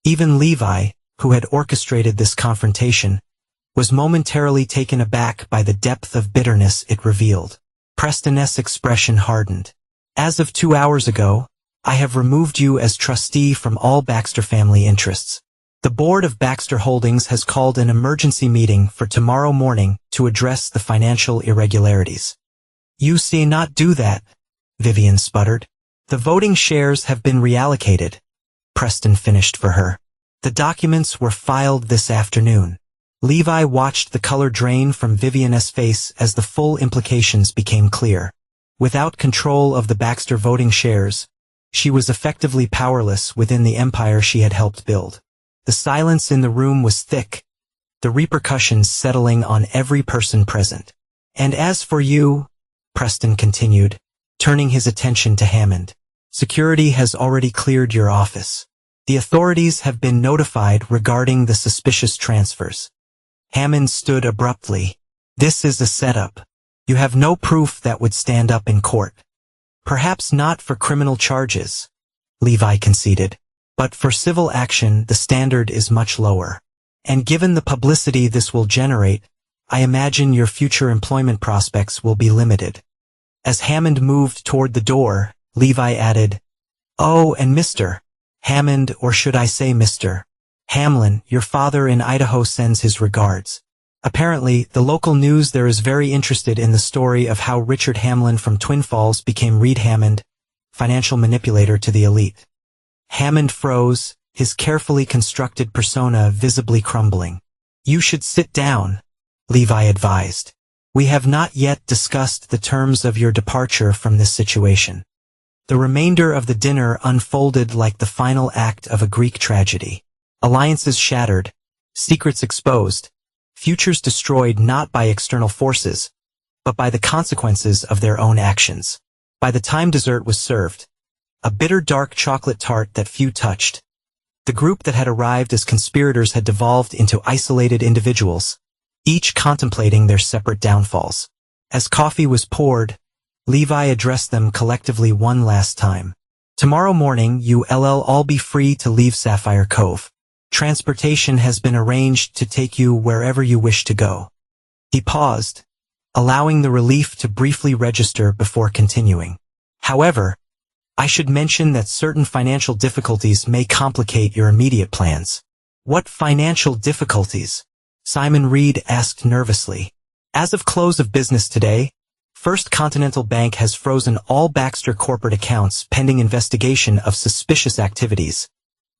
Even Levi, who had orchestrated this confrontation, was momentarily taken aback by the depth of bitterness it revealed. Preston's expression hardened. As of 2 hours ago, I have removed you as trustee from all Baxter family interests. The board of Baxter Holdings has called an emergency meeting for tomorrow morning to address the financial irregularities. You see not do that, Vivian sputtered. The voting shares have been reallocated. Preston finished for her. The documents were filed this afternoon. Levi watched the color drain from Vivian's face as the full implications became clear. Without control of the Baxter voting shares, she was effectively powerless within the empire she had helped build. The silence in the room was thick, the repercussions settling on every person present. And as for you, Preston continued, turning his attention to Hammond, security has already cleared your office. The authorities have been notified regarding the suspicious transfers. Hammond stood abruptly. This is a setup. You have no proof that would stand up in court. Perhaps not for criminal charges, Levi conceded. But for civil action, the standard is much lower. And given the publicity this will generate, I imagine your future employment prospects will be limited. As Hammond moved toward the door, Levi added, Oh, and Mr. Hammond, or should I say Mr. Hamlin, your father in Idaho sends his regards. Apparently, the local news there is very interested in the story of how Richard Hamlin from Twin Falls became Reed Hammond, financial manipulator to the elite. Hammond froze, his carefully constructed persona visibly crumbling. "You should sit down," Levi advised. "We have not yet discussed the terms of your departure from this situation." The remainder of the dinner unfolded like the final act of a Greek tragedy. Alliances shattered, secrets exposed, futures destroyed not by external forces, but by the consequences of their own actions. By the time dessert was served, a bitter dark chocolate tart that few touched, the group that had arrived as conspirators had devolved into isolated individuals, each contemplating their separate downfalls. As coffee was poured, Levi addressed them collectively one last time. "Tomorrow morning you'll all be free to leave Sapphire Cove. Transportation has been arranged to take you wherever you wish to go." He paused, allowing the relief to briefly register before continuing. "However, I should mention that certain financial difficulties may complicate your immediate plans." "What financial difficulties?" Simon Reed asked nervously. "As of close of business today, First Continental Bank has frozen all Baxter corporate accounts pending investigation of suspicious activities,"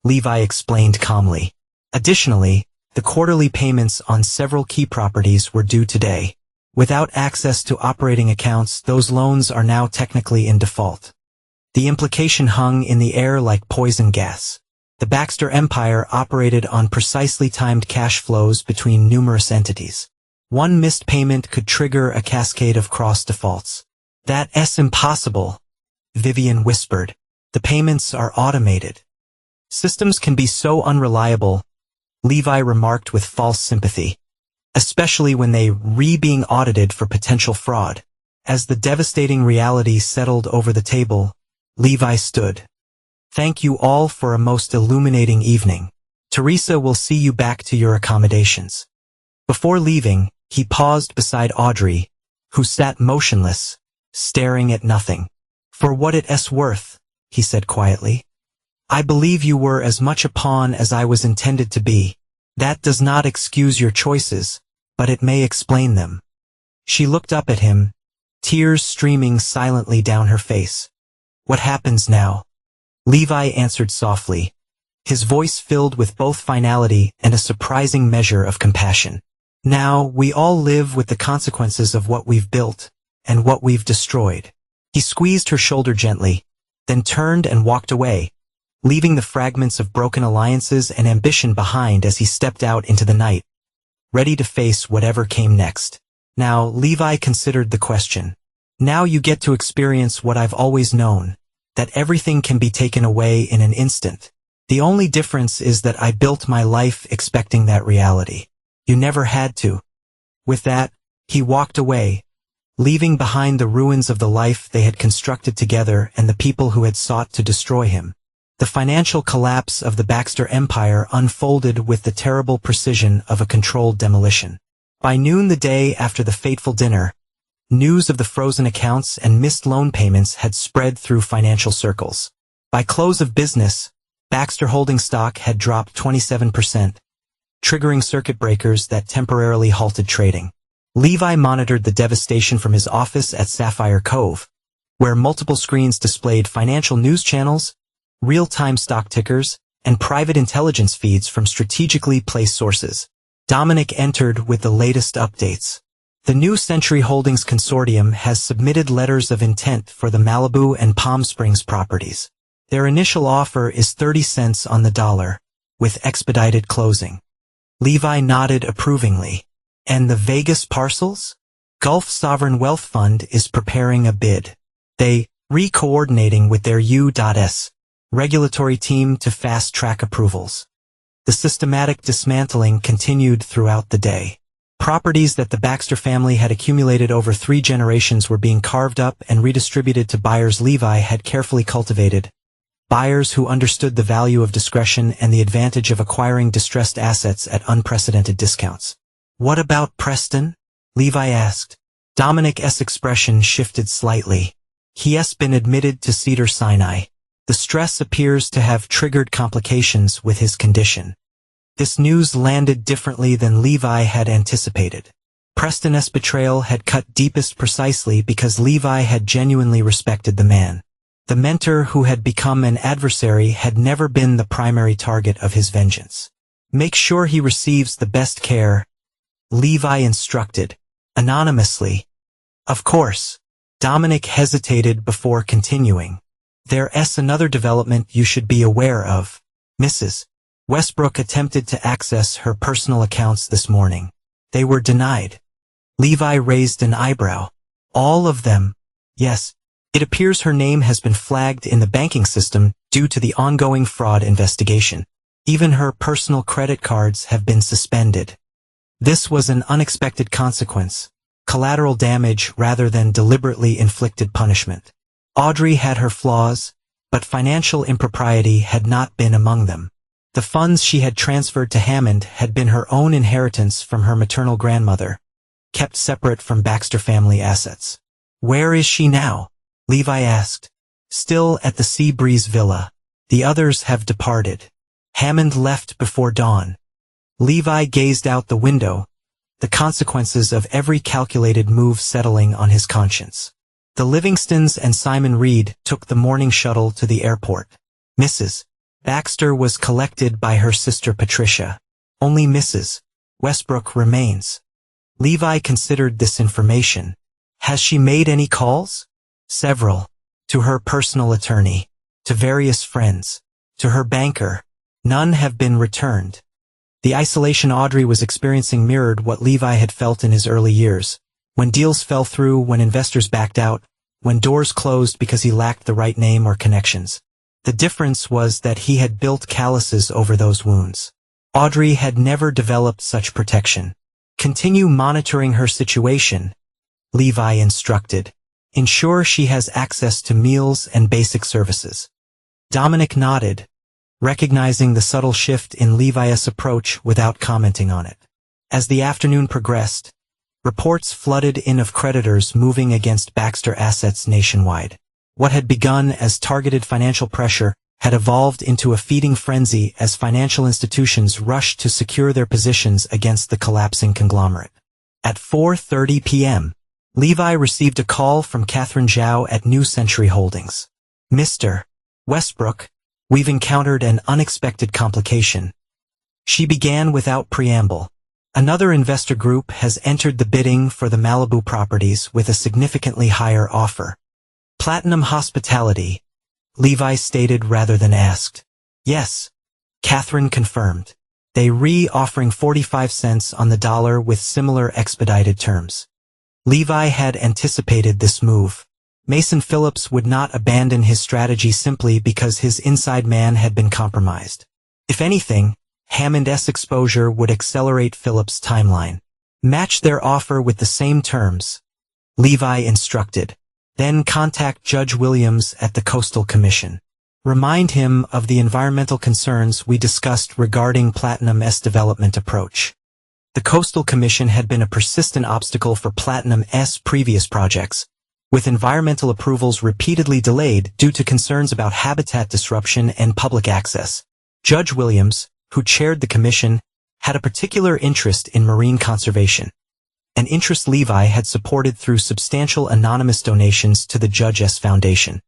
Levi explained calmly. "Additionally, the quarterly payments on several key properties were due today. Without access to operating accounts, those loans are now technically in default." The implication hung in the air like poison gas. The Baxter empire operated on precisely timed cash flows between numerous entities. One missed payment could trigger a cascade of cross defaults. "That's impossible," Vivian whispered. "The payments are automated." "Systems can be so unreliable," Levi remarked with false sympathy, "especially when they being audited for potential fraud." As the devastating reality settled over the table, Levi stood. "Thank you all for a most illuminating evening. Teresa will see you back to your accommodations." Before leaving, he paused beside Audrey, who sat motionless, staring at nothing. "For what it's worth," he said quietly, "I believe you were as much a pawn as I was intended to be. That does not excuse your choices, but it may explain them." She looked up at him, tears streaming silently down her face. "What happens now?" Levi answered softly, his voice filled with both finality and a surprising measure of compassion. "Now we all live with the consequences of what we've built and what we've destroyed." He squeezed her shoulder gently, then turned and walked away, leaving the fragments of broken alliances and ambition behind as he stepped out into the night, ready to face whatever came next. Now, Levi considered the question. "Now you get to experience what I've always known, that everything can be taken away in an instant. The only difference is that I built my life expecting that reality. You never had to." With that, he walked away, leaving behind the ruins of the life they had constructed together and the people who had sought to destroy him. The financial collapse of the Baxter empire unfolded with the terrible precision of a controlled demolition. By noon the day after the fateful dinner, news of the frozen accounts and missed loan payments had spread through financial circles. By close of business, Baxter holding stock had dropped 27%, triggering circuit breakers that temporarily halted trading. Levi monitored the devastation from his office at Sapphire Cove, where multiple screens displayed financial news channels, real-time stock tickers, and private intelligence feeds from strategically placed sources. Dominic entered with the latest updates. The New Century Holdings Consortium has submitted letters of intent for the Malibu and Palm Springs properties. Their initial offer is 30 cents on the dollar, with expedited closing. Levi nodded approvingly. "And the Vegas parcels?" "Gulf Sovereign Wealth Fund is preparing a bid. They coordinating with their U.S. regulatory team to fast-track approvals." The systematic dismantling continued throughout the day. Properties that the Baxter family had accumulated over 3 generations were being carved up and redistributed to buyers Levi had carefully cultivated. Buyers who understood the value of discretion and the advantage of acquiring distressed assets at unprecedented discounts. "What about Preston?" Levi asked. Dominic's expression shifted slightly. "He has been admitted to Cedars-Sinai. The stress appears to have triggered complications with his condition." This news landed differently than Levi had anticipated. Preston's betrayal had cut deepest precisely because Levi had genuinely respected the man. The mentor who had become an adversary had never been the primary target of his vengeance. Make sure he receives the best care, Levi instructed, anonymously. Of course. Dominic hesitated before continuing. There's another development you should be aware of. Mrs. Westbrook attempted to access her personal accounts this morning. They were denied. Levi raised an eyebrow. All of them? Yes. It appears her name has been flagged in the banking system due to the ongoing fraud investigation. Even her personal credit cards have been suspended. This was an unexpected consequence. Collateral damage rather than deliberately inflicted punishment. Audrey had her flaws, but financial impropriety had not been among them. The funds she had transferred to Hammond had been her own inheritance from her maternal grandmother, kept separate from Baxter family assets. Where is she now? Levi asked. Still at the Sea Breeze Villa. The others have departed. Hammond left before dawn. Levi gazed out the window, the consequences of every calculated move settling on his conscience. The Livingstons and Simon Reed took the morning shuttle to the airport. Mrs. Baxter was collected by her sister Patricia. Only Mrs. Westbrook remains. Levi considered this information. Has she made any calls? Several. To her personal attorney. To various friends. To her banker. None have been returned. The isolation Audrey was experiencing mirrored what Levi had felt in his early years. When deals fell through, when investors backed out, when doors closed because he lacked the right name or connections. The difference was that he had built calluses over those wounds. Audrey had never developed such protection. Continue monitoring her situation, Levi instructed. Ensure she has access to meals and basic services. Dominic nodded, recognizing the subtle shift in Levi's approach without commenting on it. As the afternoon progressed, reports flooded in of creditors moving against Baxter assets nationwide. What had begun as targeted financial pressure had evolved into a feeding frenzy as financial institutions rushed to secure their positions against the collapsing conglomerate. At 4:30 p.m., Levi received a call from Catherine Zhao at New Century Holdings. Mr. Westbrook, we've encountered an unexpected complication. She began without preamble. Another investor group has entered the bidding for the Malibu properties with a significantly higher offer. Platinum Hospitality, Levi stated rather than asked. Yes, Catherine confirmed. They offering 45 cents on the dollar with similar expedited terms. Levi had anticipated this move. Mason Phillips would not abandon his strategy simply because his inside man had been compromised. If anything, Hammond's exposure would accelerate Phillips' timeline. Match their offer with the same terms, Levi instructed. Then contact Judge Williams at the Coastal Commission. Remind him of the environmental concerns we discussed regarding Platinum's development approach. The Coastal Commission had been a persistent obstacle for Platinum's previous projects, with environmental approvals repeatedly delayed due to concerns about habitat disruption and public access. Judge Williams, who chaired the commission, had a particular interest in marine conservation, an interest Levi had supported through substantial anonymous donations to the Judge's Foundation.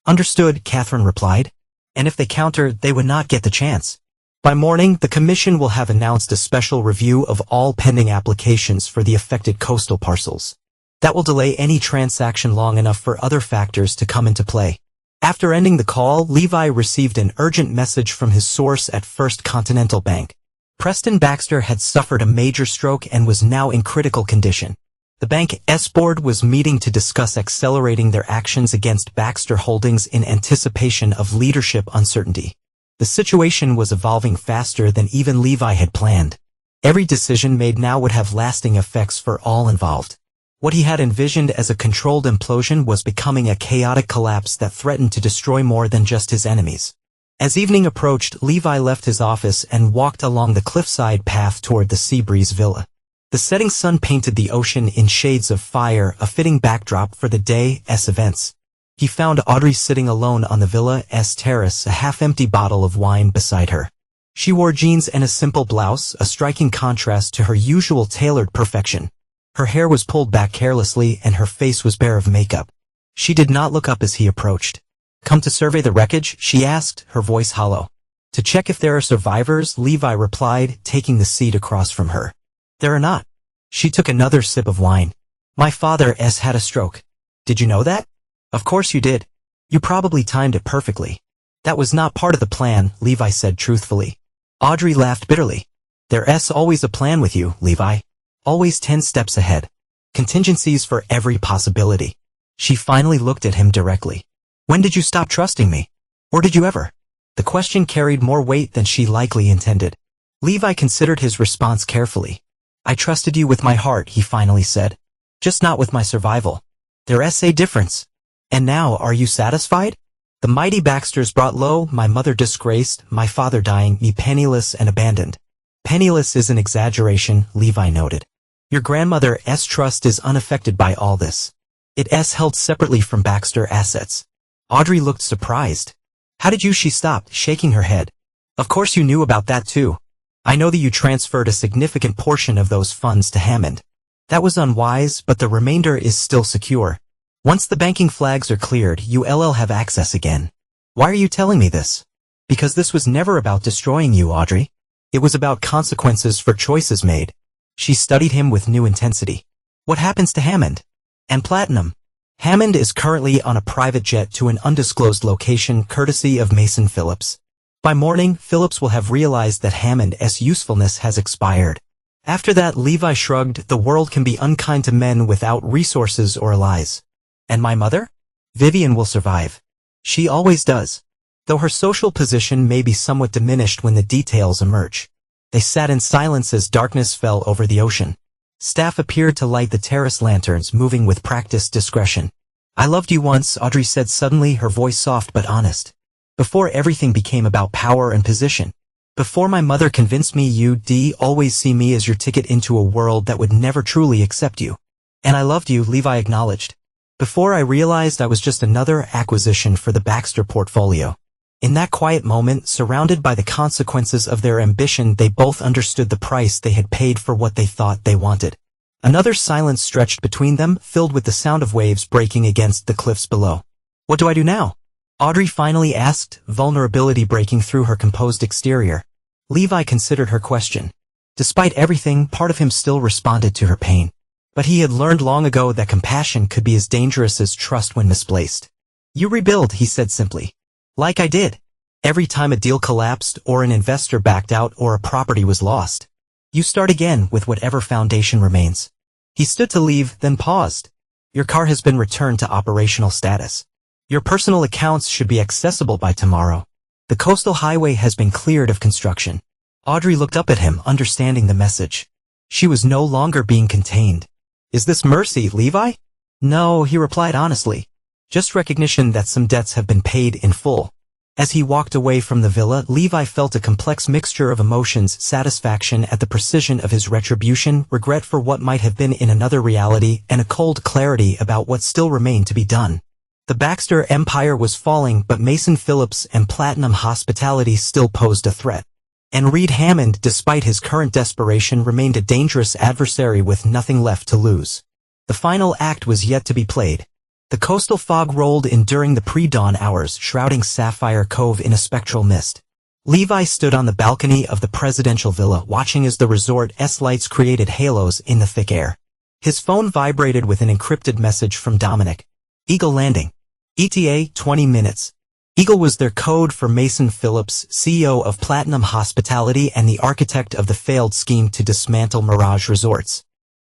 Understood, Catherine replied, and if they counter, they would not get the chance. By morning, the commission will have announced a special review of all pending applications for the affected coastal parcels. That will delay any transaction long enough for other factors to come into play. After ending the call, Levi received an urgent message from his source at First Continental Bank. Preston Baxter had suffered a major stroke and was now in critical condition. The bank's board was meeting to discuss accelerating their actions against Baxter Holdings in anticipation of leadership uncertainty. The situation was evolving faster than even Levi had planned. Every decision made now would have lasting effects for all involved. What he had envisioned as a controlled implosion was becoming a chaotic collapse that threatened to destroy more than just his enemies. As evening approached, Levi left his office and walked along the cliffside path toward the Seabreeze Villa. The setting sun painted the ocean in shades of fire, a fitting backdrop for the day's events. He found Audrey sitting alone on the villa's terrace, a half-empty bottle of wine beside her. She wore jeans and a simple blouse, a striking contrast to her usual tailored perfection. Her hair was pulled back carelessly and her face was bare of makeup. She did not look up as he approached. Come to survey the wreckage? She asked, her voice hollow. To check if there are survivors, Levi replied, taking the seat across from her. There are not. She took another sip of wine. My father had a stroke. Did you know that? Of course you did. You probably timed it perfectly. That was not part of the plan, Levi said truthfully. Audrey laughed bitterly. There's always a plan with you, Levi. Always 10 steps ahead. Contingencies for every possibility. She finally looked at him directly. When did you stop trusting me? Or did you ever? The question carried more weight than she likely intended. Levi considered his response carefully. I trusted you with my heart, he finally said. Just not with my survival. There's a difference. And now, are you satisfied? The mighty Baxters brought low, my mother disgraced, my father dying, me penniless and abandoned. Penniless is an exaggeration, Levi noted. Your grandmother's trust is unaffected by all this. It's held separately from Baxter assets. Audrey looked surprised. How did you? She stopped, shaking her head. Of course you knew about that too. I know that you transferred a significant portion of those funds to Hammond. That was unwise, but the remainder is still secure. Once the banking flags are cleared, you'll have access again. Why are you telling me this? Because this was never about destroying you, Audrey. It was about consequences for choices made. She studied him with new intensity. What happens to Hammond? And Platinum? Hammond is currently on a private jet to an undisclosed location courtesy of Mason Phillips. By morning, Phillips will have realized that Hammond's usefulness has expired. After that, Levi shrugged, the world can be unkind to men without resources or allies. And my mother? Vivian will survive. She always does. Though her social position may be somewhat diminished when the details emerge. They sat in silence as darkness fell over the ocean. Staff appeared to light the terrace lanterns, moving with practiced discretion. I loved you once, Audrey said suddenly, her voice soft but honest. Before everything became about power and position. Before my mother convinced me you'd always see me as your ticket into a world that would never truly accept you. And I loved you, Levi acknowledged. Before I realized I was just another acquisition for the Baxter portfolio. In that quiet moment, surrounded by the consequences of their ambition, they both understood the price they had paid for what they thought they wanted. Another silence stretched between them, filled with the sound of waves breaking against the cliffs below. What do I do now? Audrey finally asked, vulnerability breaking through her composed exterior. Levi considered her question. Despite everything, part of him still responded to her pain. But he had learned long ago that compassion could be as dangerous as trust when misplaced. You rebuild, he said simply. Like I did. Every time a deal collapsed or an investor backed out or a property was lost. You start again with whatever foundation remains. He stood to leave, then paused. Your car has been returned to operational status. Your personal accounts should be accessible by tomorrow. The coastal highway has been cleared of construction. Audrey looked up at him, understanding the message. She was no longer being contained. Is this mercy, Levi? No, he replied honestly. Just recognition that some debts have been paid in full. As he walked away from the villa, Levi felt a complex mixture of emotions, satisfaction at the precision of his retribution, regret for what might have been in another reality, and a cold clarity about what still remained to be done. The Baxter empire was falling, but Mason Phillips and Platinum Hospitality still posed a threat. And Reed Hammond, despite his current desperation, remained a dangerous adversary with nothing left to lose. The final act was yet to be played. The coastal fog rolled in during the pre-dawn hours, shrouding Sapphire Cove in a spectral mist. Levi stood on the balcony of the presidential villa, watching as the resort's lights created halos in the thick air. His phone vibrated with an encrypted message from Dominic. Eagle landing. ETA 20 minutes. Eagle was their code for Mason Phillips, CEO of Platinum Hospitality and the architect of the failed scheme to dismantle Mirage Resorts.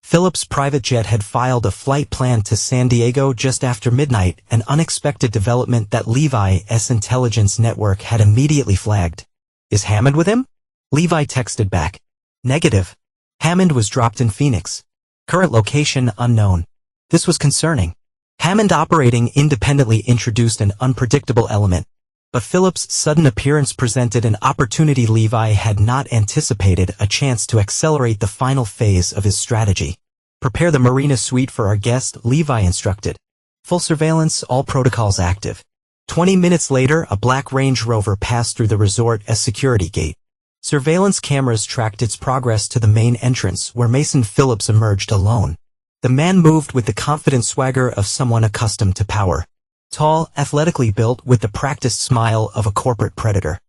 Phillips' private jet had filed a flight plan to San Diego just after midnight, an unexpected development that Levi's intelligence network had immediately flagged. Is Hammond with him? Levi texted back. Negative. Hammond was dropped in Phoenix. Current location unknown. This was concerning. Hammond operating independently introduced an unpredictable element. But Phillips' sudden appearance presented an opportunity Levi had not anticipated, a chance to accelerate the final phase of his strategy. Prepare the marina suite for our guest, Levi instructed. Full surveillance, all protocols active. 20 minutes later, a black Range Rover passed through the resort as security gate. Surveillance cameras tracked its progress to the main entrance, where Mason Phillips emerged alone. The man moved with the confident swagger of someone accustomed to power. Tall, athletically built, with the practiced smile of a corporate predator.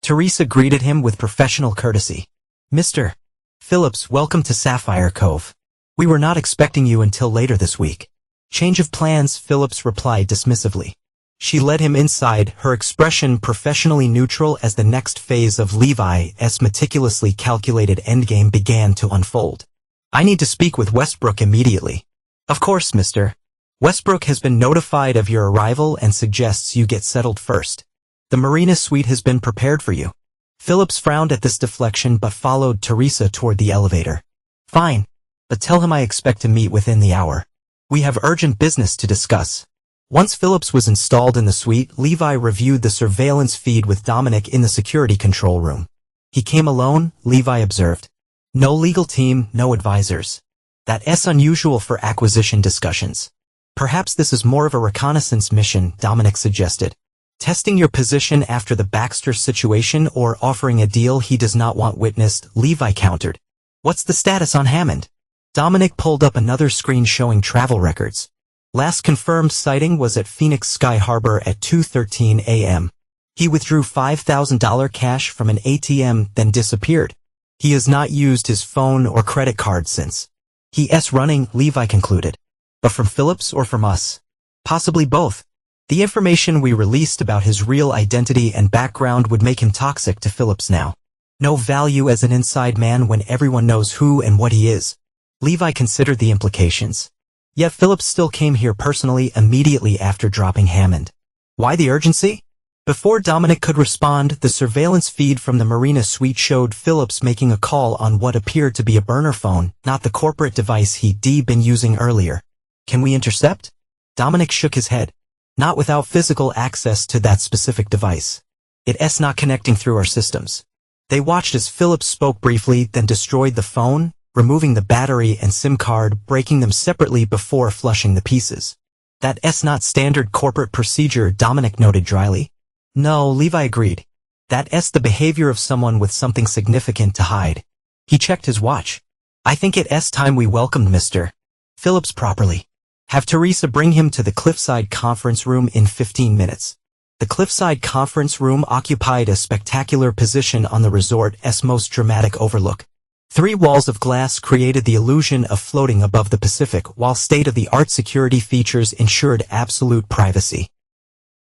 Teresa greeted him with professional courtesy. Mr. Phillips, welcome to Sapphire Cove. We were not expecting you until later this week. Change of plans, Phillips replied dismissively. She led him inside, her expression professionally neutral as the next phase of Levi's meticulously calculated endgame began to unfold. I need to speak with Westbrook immediately. Of course, Mr. Westbrook has been notified of your arrival and suggests you get settled first. The Marina suite has been prepared for you. Phillips frowned at this deflection but followed Teresa toward the elevator. Fine, but tell him I expect to meet within the hour. We have urgent business to discuss. Once Phillips was installed in the suite, Levi reviewed the surveillance feed with Dominic in the security control room. He came alone, Levi observed. No legal team, no advisors. That's unusual for acquisition discussions. Perhaps this is more of a reconnaissance mission, Dominic suggested. Testing your position after the Baxter situation or offering a deal he does not want witnessed, Levi countered. What's the status on Hammond? Dominic pulled up another screen showing travel records. Last confirmed sighting was at Phoenix Sky Harbor at 2:13 a.m. He withdrew $5,000 cash from an ATM, then disappeared. He has not used his phone or credit card since. He's running, Levi concluded. But from Phillips or from us? Possibly both. The information we released about his real identity and background would make him toxic to Phillips now. No value as an inside man when everyone knows who and what he is. Levi considered the implications. Yet Phillips still came here personally immediately after dropping Hammond. Why the urgency? Before Dominic could respond, the surveillance feed from the Marina suite showed Phillips making a call on what appeared to be a burner phone, not the corporate device he'd been using earlier. Can we intercept? Dominic shook his head. Not without physical access to that specific device. It's not connecting through our systems. They watched as Phillips spoke briefly, then destroyed the phone, removing the battery and SIM card, breaking them separately before flushing the pieces. That's not standard corporate procedure, Dominic noted dryly. No, Levi agreed. That's the behavior of someone with something significant to hide. He checked his watch. I think it's time we welcomed Mr. Phillips properly. Have Teresa bring him to the Cliffside Conference Room in 15 minutes. The Cliffside Conference Room occupied a spectacular position on the resort's most dramatic overlook. 3 walls of glass created the illusion of floating above the Pacific, while state-of-the-art security features ensured absolute privacy.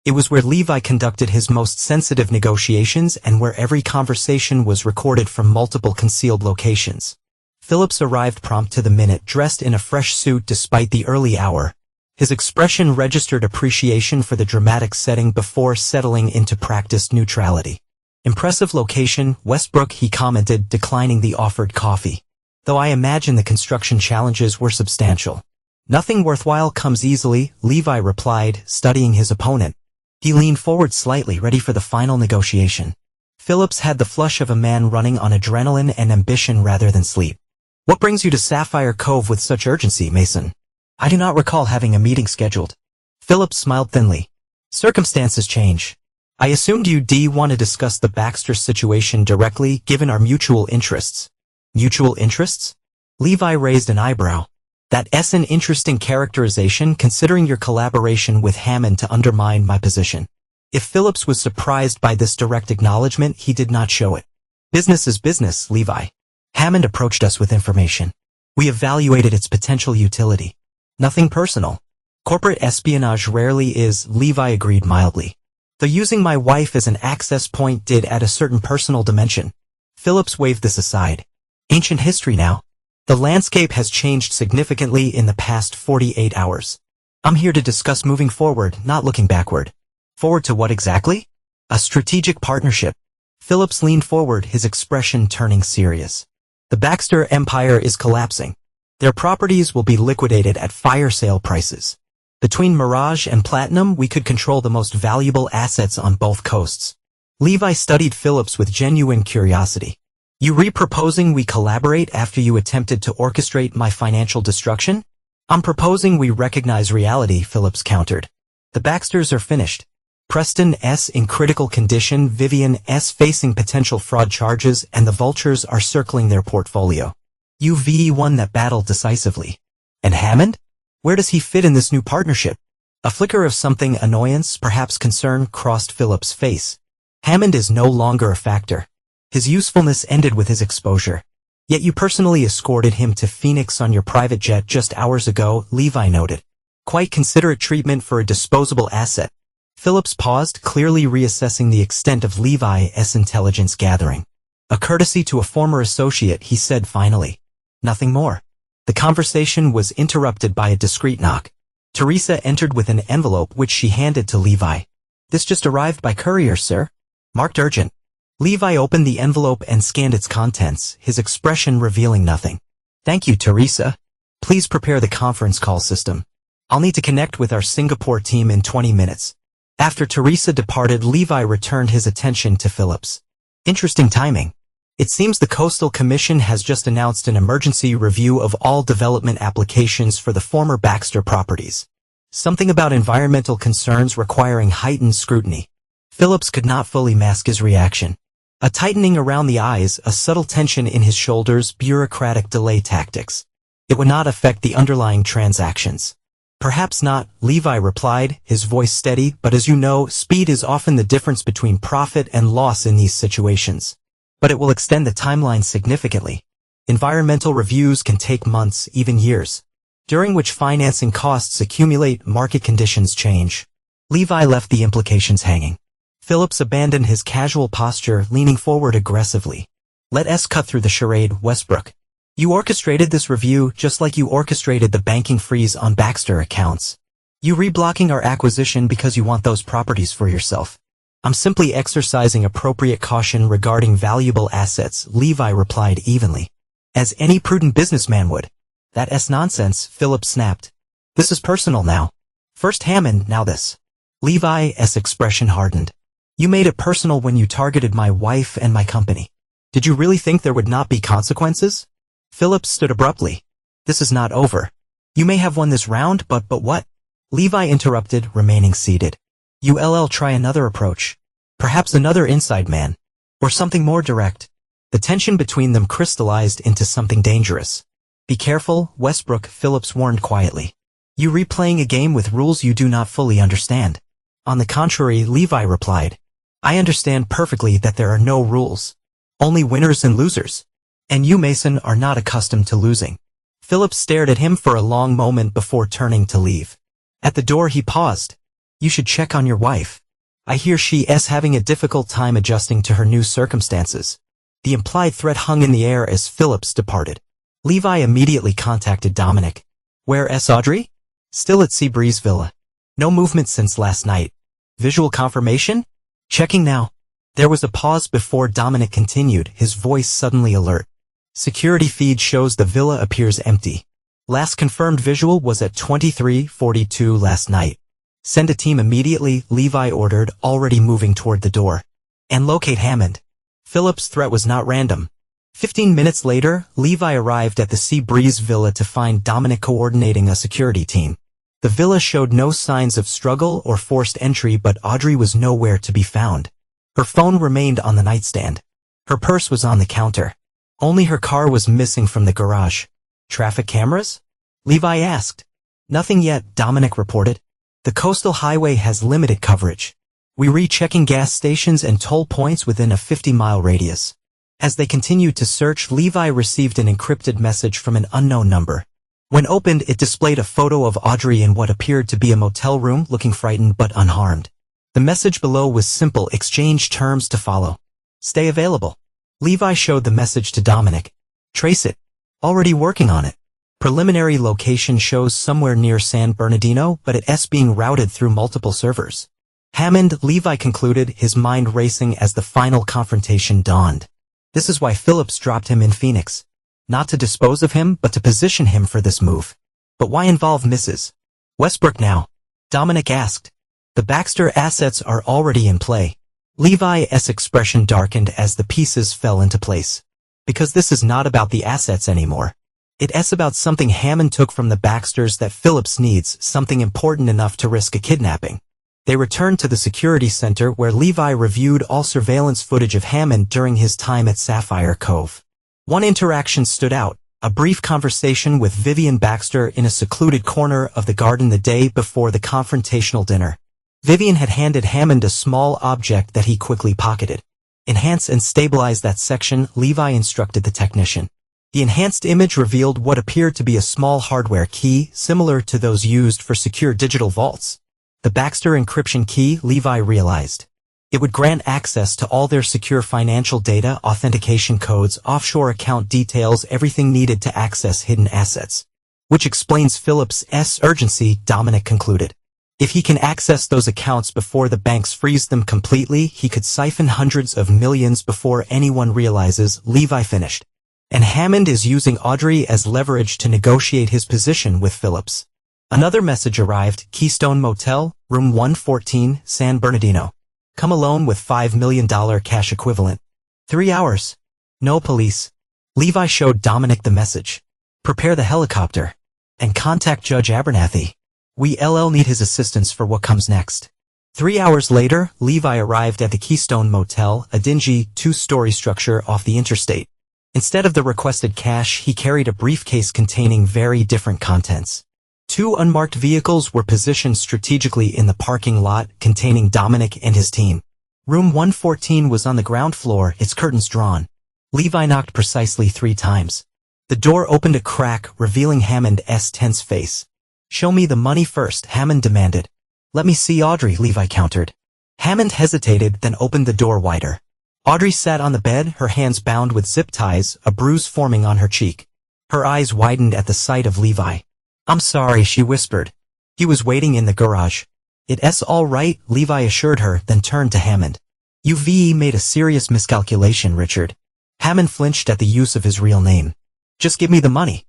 It was where Levi conducted his most sensitive negotiations and where every conversation was recorded from multiple concealed locations. Phillips arrived prompt to the minute, dressed in a fresh suit despite the early hour. His expression registered appreciation for the dramatic setting before settling into practiced neutrality. Impressive location, Westbrook, he commented, declining the offered coffee. Though I imagine the construction challenges were substantial. Nothing worthwhile comes easily, Levi replied, studying his opponent. He leaned forward slightly, ready for the final negotiation. Phillips had the flush of a man running on adrenaline and ambition rather than sleep. What brings you to Sapphire Cove with such urgency, Mason? I do not recall having a meeting scheduled. Phillips smiled thinly. Circumstances change. I assumed you want to discuss the Baxter situation directly, given our mutual interests. Mutual interests? Levi raised an eyebrow. That's an interesting characterization considering your collaboration with Hammond to undermine my position. If Phillips was surprised by this direct acknowledgement, he did not show it. Business is business, Levi. Hammond approached us with information. We evaluated its potential utility. Nothing personal. Corporate espionage rarely is, Levi agreed mildly. Though using my wife as an access point did add a certain personal dimension. Phillips waved this aside. Ancient history now. The landscape has changed significantly in the past 48 hours. I'm here to discuss moving forward, not looking backward. Forward to what exactly? A strategic partnership. Phillips leaned forward, his expression turning serious. The Baxter empire is collapsing. Their properties will be liquidated at fire sale prices. Between Mirage and Platinum, we could control the most valuable assets on both coasts. Levi studied Phillips with genuine curiosity. You proposing we collaborate after you attempted to orchestrate my financial destruction? I'm proposing we recognize reality, Phillips countered. The Baxters are finished. Preston's in critical condition, Vivian's facing potential fraud charges, and the vultures are circling their portfolio. You've won that battle decisively. And Hammond? Where does he fit in this new partnership? A flicker of something annoyance, perhaps concern, crossed Phillips' face. Hammond is no longer a factor. His usefulness ended with his exposure. Yet you personally escorted him to Phoenix on your private jet just hours ago, Levi noted. Quite considerate treatment for a disposable asset. Phillips paused, clearly reassessing the extent of Levi's intelligence gathering. A courtesy to a former associate, he said finally. Nothing more. The conversation was interrupted by a discreet knock. Teresa entered with an envelope which she handed to Levi. This just arrived by courier, sir. Marked urgent. Levi opened the envelope and scanned its contents, his expression revealing nothing. Thank you, Teresa. Please prepare the conference call system. I'll need to connect with our Singapore team in 20 minutes. After Teresa departed, Levi returned his attention to Phillips. Interesting timing. It seems the Coastal Commission has just announced an emergency review of all development applications for the former Baxter properties. Something about environmental concerns requiring heightened scrutiny. Phillips could not fully mask his reaction. A tightening around the eyes, a subtle tension in his shoulders, bureaucratic delay tactics. It would not affect the underlying transactions. Perhaps not, Levi replied, his voice steady, but as you know, speed is often the difference between profit and loss in these situations. But it will extend the timeline significantly. Environmental reviews can take months, even years, during which financing costs accumulate, market conditions change. Levi left the implications hanging. Phillips abandoned his casual posture, leaning forward aggressively. Let us cut through the charade, Westbrook. You orchestrated this review just like you orchestrated the banking freeze on Baxter accounts. You reblocking our acquisition because you want those properties for yourself. I'm simply exercising appropriate caution regarding valuable assets, Levi replied evenly. As any prudent businessman would. That's nonsense, Phillips snapped. This is personal now. First Hammond, now this. Levi's expression hardened. You made it personal when you targeted my wife and my company. Did you really think there would not be consequences? Phillips stood abruptly. This is not over. You may have won this round, but what? Levi interrupted, remaining seated. You'll try another approach. Perhaps another inside man. Or something more direct. The tension between them crystallized into something dangerous. Be careful, Westbrook, Phillips warned quietly. You replaying a game with rules you do not fully understand. On the contrary, Levi replied. I understand perfectly that there are no rules. Only winners and losers. And you, Mason, are not accustomed to losing. Phillips stared at him for a long moment before turning to leave. At the door he paused. You should check on your wife. I hear she's having a difficult time adjusting to her new circumstances. The implied threat hung in the air as Phillips departed. Levi immediately contacted Dominic. Where's Audrey? Still at Seabreeze Villa. No movement since last night. Visual confirmation? Checking now. There was a pause before Dominic continued, his voice suddenly alert. Security feed shows the villa appears empty. Last confirmed visual was at 23:42 last night. Send a team immediately, Levi ordered, already moving toward the door. And locate Hammond. Phillips' threat was not random. 15 minutes later, Levi arrived at the Seabreeze Villa to find Dominic coordinating a security team. The villa showed no signs of struggle or forced entry, but Audrey was nowhere to be found. Her phone remained on the nightstand. Her purse was on the counter. Only her car was missing from the garage. Traffic cameras? Levi asked. Nothing yet, Dominic reported. The coastal highway has limited coverage. We rechecking gas stations and toll points within a 50-mile radius. As they continued to search, Levi received an encrypted message from an unknown number. When opened, it displayed a photo of Audrey in what appeared to be a motel room, looking frightened but unharmed. The message below was simple: exchange terms to follow. Stay available. Levi showed the message to Dominic. Trace it. Already working on it. Preliminary location shows somewhere near San Bernardino, but it's being routed through multiple servers. Hammond, Levi concluded, his mind racing as the final confrontation dawned. This is why Phillips dropped him in Phoenix. Not to dispose of him, but to position him for this move. But why involve Mrs. Westbrook now? Dominic asked. The Baxter assets are already in play. Levi's expression darkened as the pieces fell into place. Because this is not about the assets anymore. It's about something Hammond took from the Baxters that Phillips needs, something important enough to risk a kidnapping. They returned to the security center where Levi reviewed all surveillance footage of Hammond during his time at Sapphire Cove. One interaction stood out, a brief conversation with Vivian Baxter in a secluded corner of the garden the day before the confrontational dinner. Vivian had handed Hammond a small object that he quickly pocketed. Enhance and stabilize that section, Levi instructed the technician. The enhanced image revealed what appeared to be a small hardware key, similar to those used for secure digital vaults. The Baxter encryption key, Levi realized. It would grant access to all their secure financial data, authentication codes, offshore account details, everything needed to access hidden assets. Which explains Philip's urgency, Dominic concluded. If he can access those accounts before the banks freeze them completely, he could siphon hundreds of millions before anyone realizes, Levi finished. And Hammond is using Audrey as leverage to negotiate his position with Phillips. Another message arrived, Keystone Motel, room 114, San Bernardino. Come alone with $5 million cash equivalent. 3 hours. No police. Levi showed Dominic the message. Prepare the helicopter. And contact Judge Abernathy. We need his assistance for what comes next. 3 hours later, Levi arrived at the Keystone Motel, a dingy, 2-story structure off the interstate. Instead of the requested cash, he carried a briefcase containing very different contents. 2 unmarked vehicles were positioned strategically in the parking lot, containing Dominic and his team. Room 114 was on the ground floor, its curtains drawn. Levi knocked precisely 3 times. The door opened a crack, revealing Hammond's tense face. Show me the money first, Hammond demanded. Let me see Audrey, Levi countered. Hammond hesitated, then opened the door wider. Audrey sat on the bed, her hands bound with zip ties, a bruise forming on her cheek. Her eyes widened at the sight of Levi. I'm sorry, she whispered. He was waiting in the garage. It's all right, Levi assured her, then turned to Hammond. You've made a serious miscalculation, Richard. Hammond flinched at the use of his real name. Just give me the money.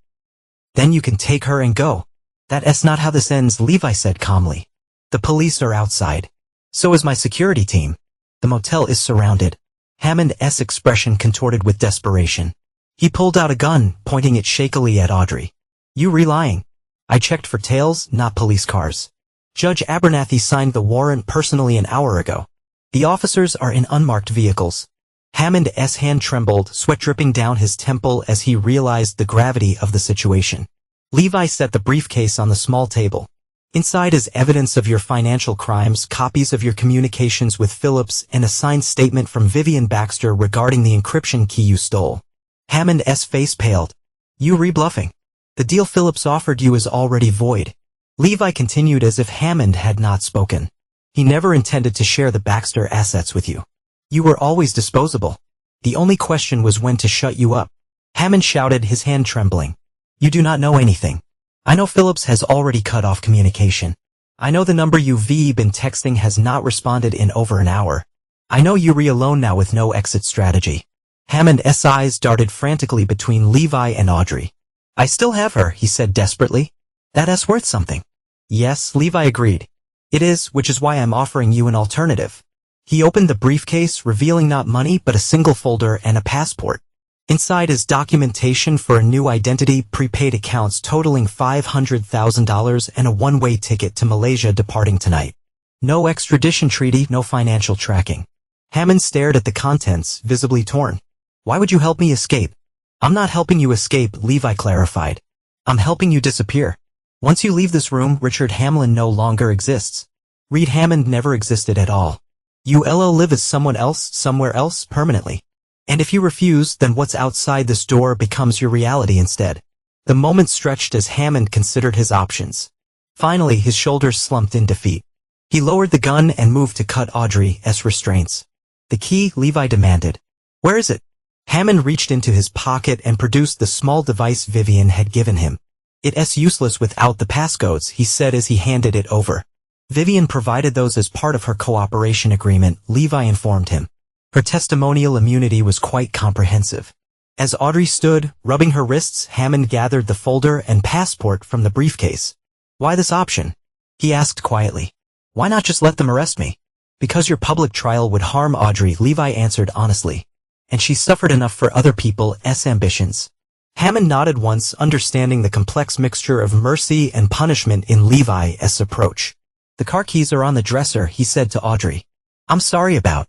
Then you can take her and go. That's not how this ends, Levi said calmly. The police are outside. So is my security team. The motel is surrounded. Hammond's expression contorted with desperation. He pulled out a gun, pointing it shakily at Audrey. You lying. I checked for tails, not police cars. Judge Abernathy signed the warrant personally an hour ago. The officers are in unmarked vehicles. Hammond's hand trembled, sweat dripping down his temple as he realized the gravity of the situation. Levi set the briefcase on the small table. Inside is evidence of your financial crimes, copies of your communications with Phillips, and a signed statement from Vivian Baxter regarding the encryption key you stole. Hammond's face paled. You bluffing. The deal Phillips offered you is already void. Levi continued as if Hammond had not spoken. He never intended to share the Baxter assets with you. You were always disposable. The only question was when to shut you up. Hammond shouted, his hand trembling. You do not know anything. I know Phillips has already cut off communication. I know the number you've been texting has not responded in over an hour. I know you're alone now with no exit strategy. Hammond's eyes darted frantically between Levi and Audrey. I still have her, he said desperately. That's worth something. Yes, Levi agreed. It is, which is why I'm offering you an alternative. He opened the briefcase, revealing not money but a single folder and a passport. Inside is documentation for a new identity, prepaid accounts totaling $500,000 and a one-way ticket to Malaysia departing tonight. No extradition treaty, no financial tracking. Hammond stared at the contents, visibly torn. Why would you help me escape? I'm not helping you escape, Levi clarified. I'm helping you disappear. Once you leave this room, Richard Hamlin no longer exists. Reed Hammond never existed at all. You'll live as someone else, somewhere else, permanently. And if you refuse, then what's outside this door becomes your reality instead. The moment stretched as Hammond considered his options. Finally, his shoulders slumped in defeat. He lowered the gun and moved to cut Audrey's restraints. The key, Levi demanded. Where is it? Hammond reached into his pocket and produced the small device Vivian had given him. It's useless without the passcodes, he said as he handed it over. Vivian provided those as part of her cooperation agreement, Levi informed him. Her testimonial immunity was quite comprehensive. As Audrey stood, rubbing her wrists, Hammond gathered the folder and passport from the briefcase. Why this option? He asked quietly. Why not just let them arrest me? Because your public trial would harm Audrey, Levi answered honestly. And she suffered enough for other people's ambitions. Hammond nodded once, understanding the complex mixture of mercy and punishment in Levi's approach. The car keys are on the dresser, he said to Audrey. I'm sorry about.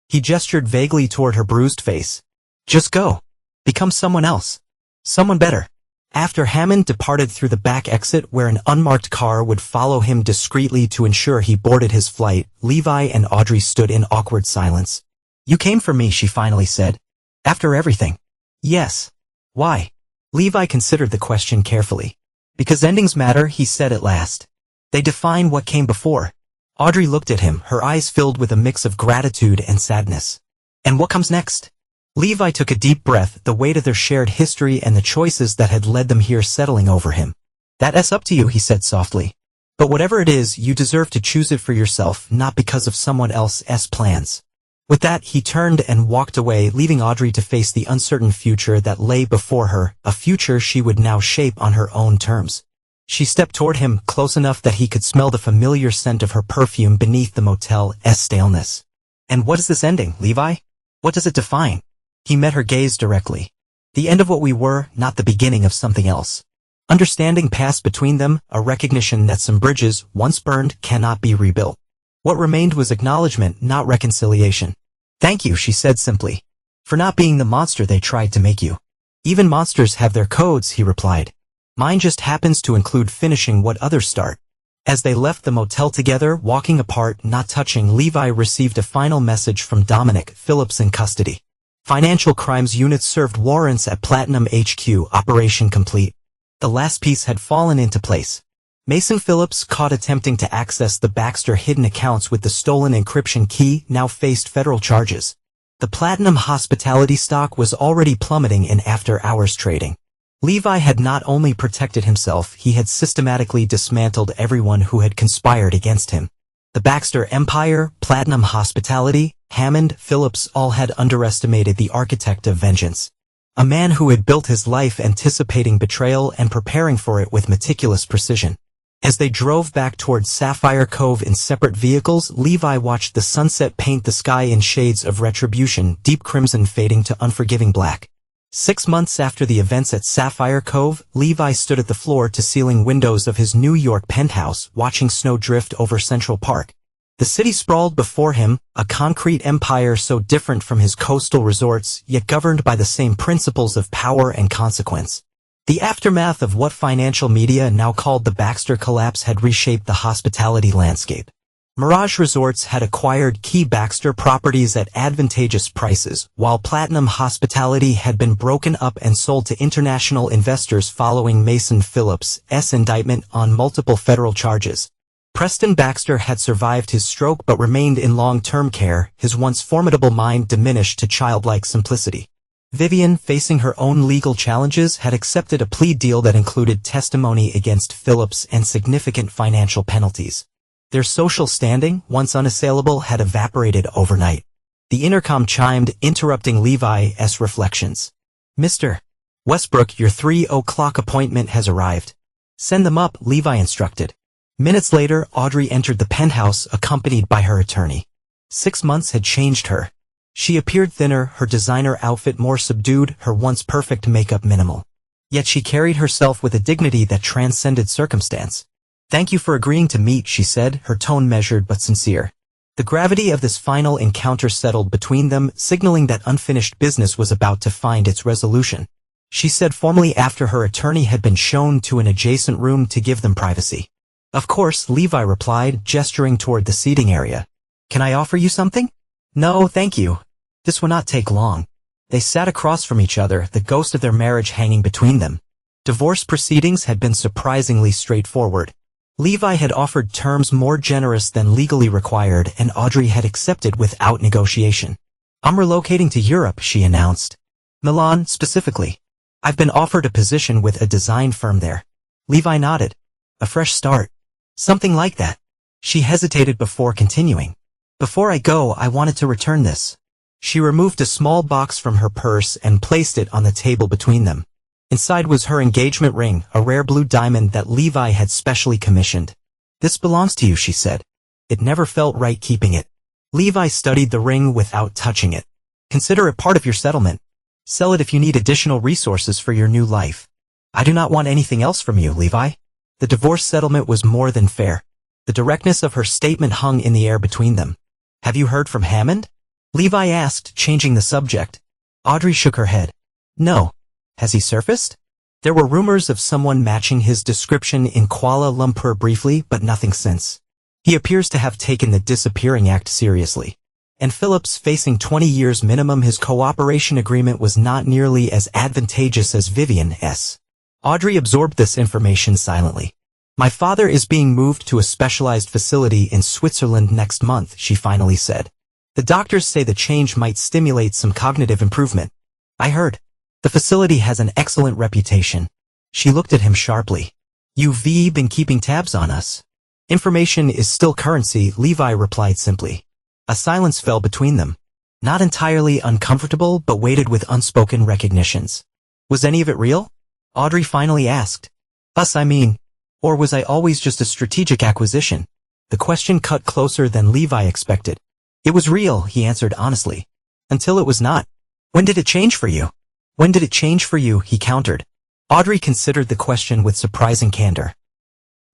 He gestured vaguely toward her bruised face. Just go. Become someone else. Someone better. After Hammond departed through the back exit where an unmarked car would follow him discreetly to ensure he boarded his flight, Levi and Audrey stood in awkward silence. "You came for me," she finally said. "After everything?" "Yes." "Why?" Levi considered the question carefully. "Because endings matter," he said at last. "They define what came before." Audrey looked at him, her eyes filled with a mix of gratitude and sadness. "And what comes next?" Levi took a deep breath, the weight of their shared history and the choices that had led them here settling over him. "That's up to you," he said softly. "But whatever it is, you deserve to choose it for yourself, not because of someone else's plans." With that, he turned and walked away, leaving Audrey to face the uncertain future that lay before her, a future she would now shape on her own terms. She stepped toward him, close enough that he could smell the familiar scent of her perfume beneath the motel's staleness. "And what is this ending, Levi? What does it define?" He met her gaze directly. "The end of what we were, not the beginning of something else." Understanding passed between them, a recognition that some bridges, once burned, cannot be rebuilt. What remained was acknowledgement, not reconciliation. "Thank you," she said simply, "for not being the monster they tried to make you." "Even monsters have their codes," he replied. "Mine just happens to include finishing what others start." As they left the motel together, walking apart, not touching, Levi received a final message from Dominic Phillips in custody. Financial Crimes Unit served warrants at Platinum HQ, operation complete. The last piece had fallen into place. Mason Phillips, caught attempting to access the Baxter hidden accounts with the stolen encryption key, now faced federal charges. The Platinum Hospitality stock was already plummeting in after-hours trading. Levi had not only protected himself, he had systematically dismantled everyone who had conspired against him. The Baxter Empire, Platinum Hospitality, Hammond, Phillips all had underestimated the architect of vengeance. A man who had built his life anticipating betrayal and preparing for it with meticulous precision. As they drove back towards Sapphire Cove in separate vehicles, Levi watched the sunset paint the sky in shades of retribution, deep crimson fading to unforgiving black. 6 months after the events at Sapphire Cove, Levi stood at the floor-to-ceiling windows of his New York penthouse, watching snow drift over Central Park. The city sprawled before him, a concrete empire so different from his coastal resorts, yet governed by the same principles of power and consequence. The aftermath of what financial media now called the Baxter collapse had reshaped the hospitality landscape. Mirage Resorts had acquired key Baxter properties at advantageous prices, while Platinum Hospitality had been broken up and sold to international investors following Mason Phillips' indictment on multiple federal charges. Preston Baxter had survived his stroke but remained in long-term care, his once formidable mind diminished to childlike simplicity. Vivian, facing her own legal challenges, had accepted a plea deal that included testimony against Phillips and significant financial penalties. Their social standing, once unassailable, had evaporated overnight. The intercom chimed, interrupting Levi's reflections. "Mr. Westbrook, your 3 o'clock appointment has arrived." "Send them up," Levi instructed. Minutes later, Audrey entered the penthouse, accompanied by her attorney. 6 months had changed her. She appeared thinner, her designer outfit more subdued, her once perfect makeup minimal. Yet she carried herself with a dignity that transcended circumstance. "Thank you for agreeing to meet," she said, her tone measured but sincere. The gravity of this final encounter settled between them, signaling that unfinished business was about to find its resolution. She said formally after her attorney had been shown to an adjacent room to give them privacy. "Of course," Levi replied, gesturing toward the seating area. "Can I offer you something?" "No, thank you. This will not take long." They sat across from each other, the ghost of their marriage hanging between them. Divorce proceedings had been surprisingly straightforward. Levi had offered terms more generous than legally required, and Audrey had accepted without negotiation. "I'm relocating to Europe," she announced. "Milan, specifically. I've been offered a position with a design firm there." Levi nodded. "A fresh start." "Something like that." She hesitated before continuing. "Before I go, I wanted to return this." She removed a small box from her purse and placed it on the table between them. Inside was her engagement ring, a rare blue diamond that Levi had specially commissioned. "This belongs to you," she said. It never felt right keeping it. Levi studied the ring without touching it. "Consider it part of your settlement. Sell it if you need additional resources for your new life." "I do not want anything else from you, Levi." The divorce settlement was more than fair. The directness of her statement hung in the air between them. "Have you heard from Hammond?" Levi asked, changing the subject. Audrey shook her head. "No. Has he surfaced?" There were rumors of someone matching his description in Kuala Lumpur briefly, but nothing since. He appears to have taken the disappearing act seriously. And Phillips facing 20 years minimum. His cooperation agreement was not nearly as advantageous as Vivian's. Audrey absorbed this information silently. My father is being moved to a specialized facility in Switzerland next month, she finally said. The doctors say the change might stimulate some cognitive improvement. I heard. The facility has an excellent reputation. She looked at him sharply. You've been keeping tabs on us. Information is still currency, Levi replied simply. A silence fell between them. Not entirely uncomfortable, but weighted with unspoken recognitions. Was any of it real? Audrey finally asked. Us, I mean. Or was I always just a strategic acquisition? The question cut closer than Levi expected. It was real, he answered honestly. Until it was not. When did it change for you? When did it change for you, he countered. Audrey considered the question with surprising candor.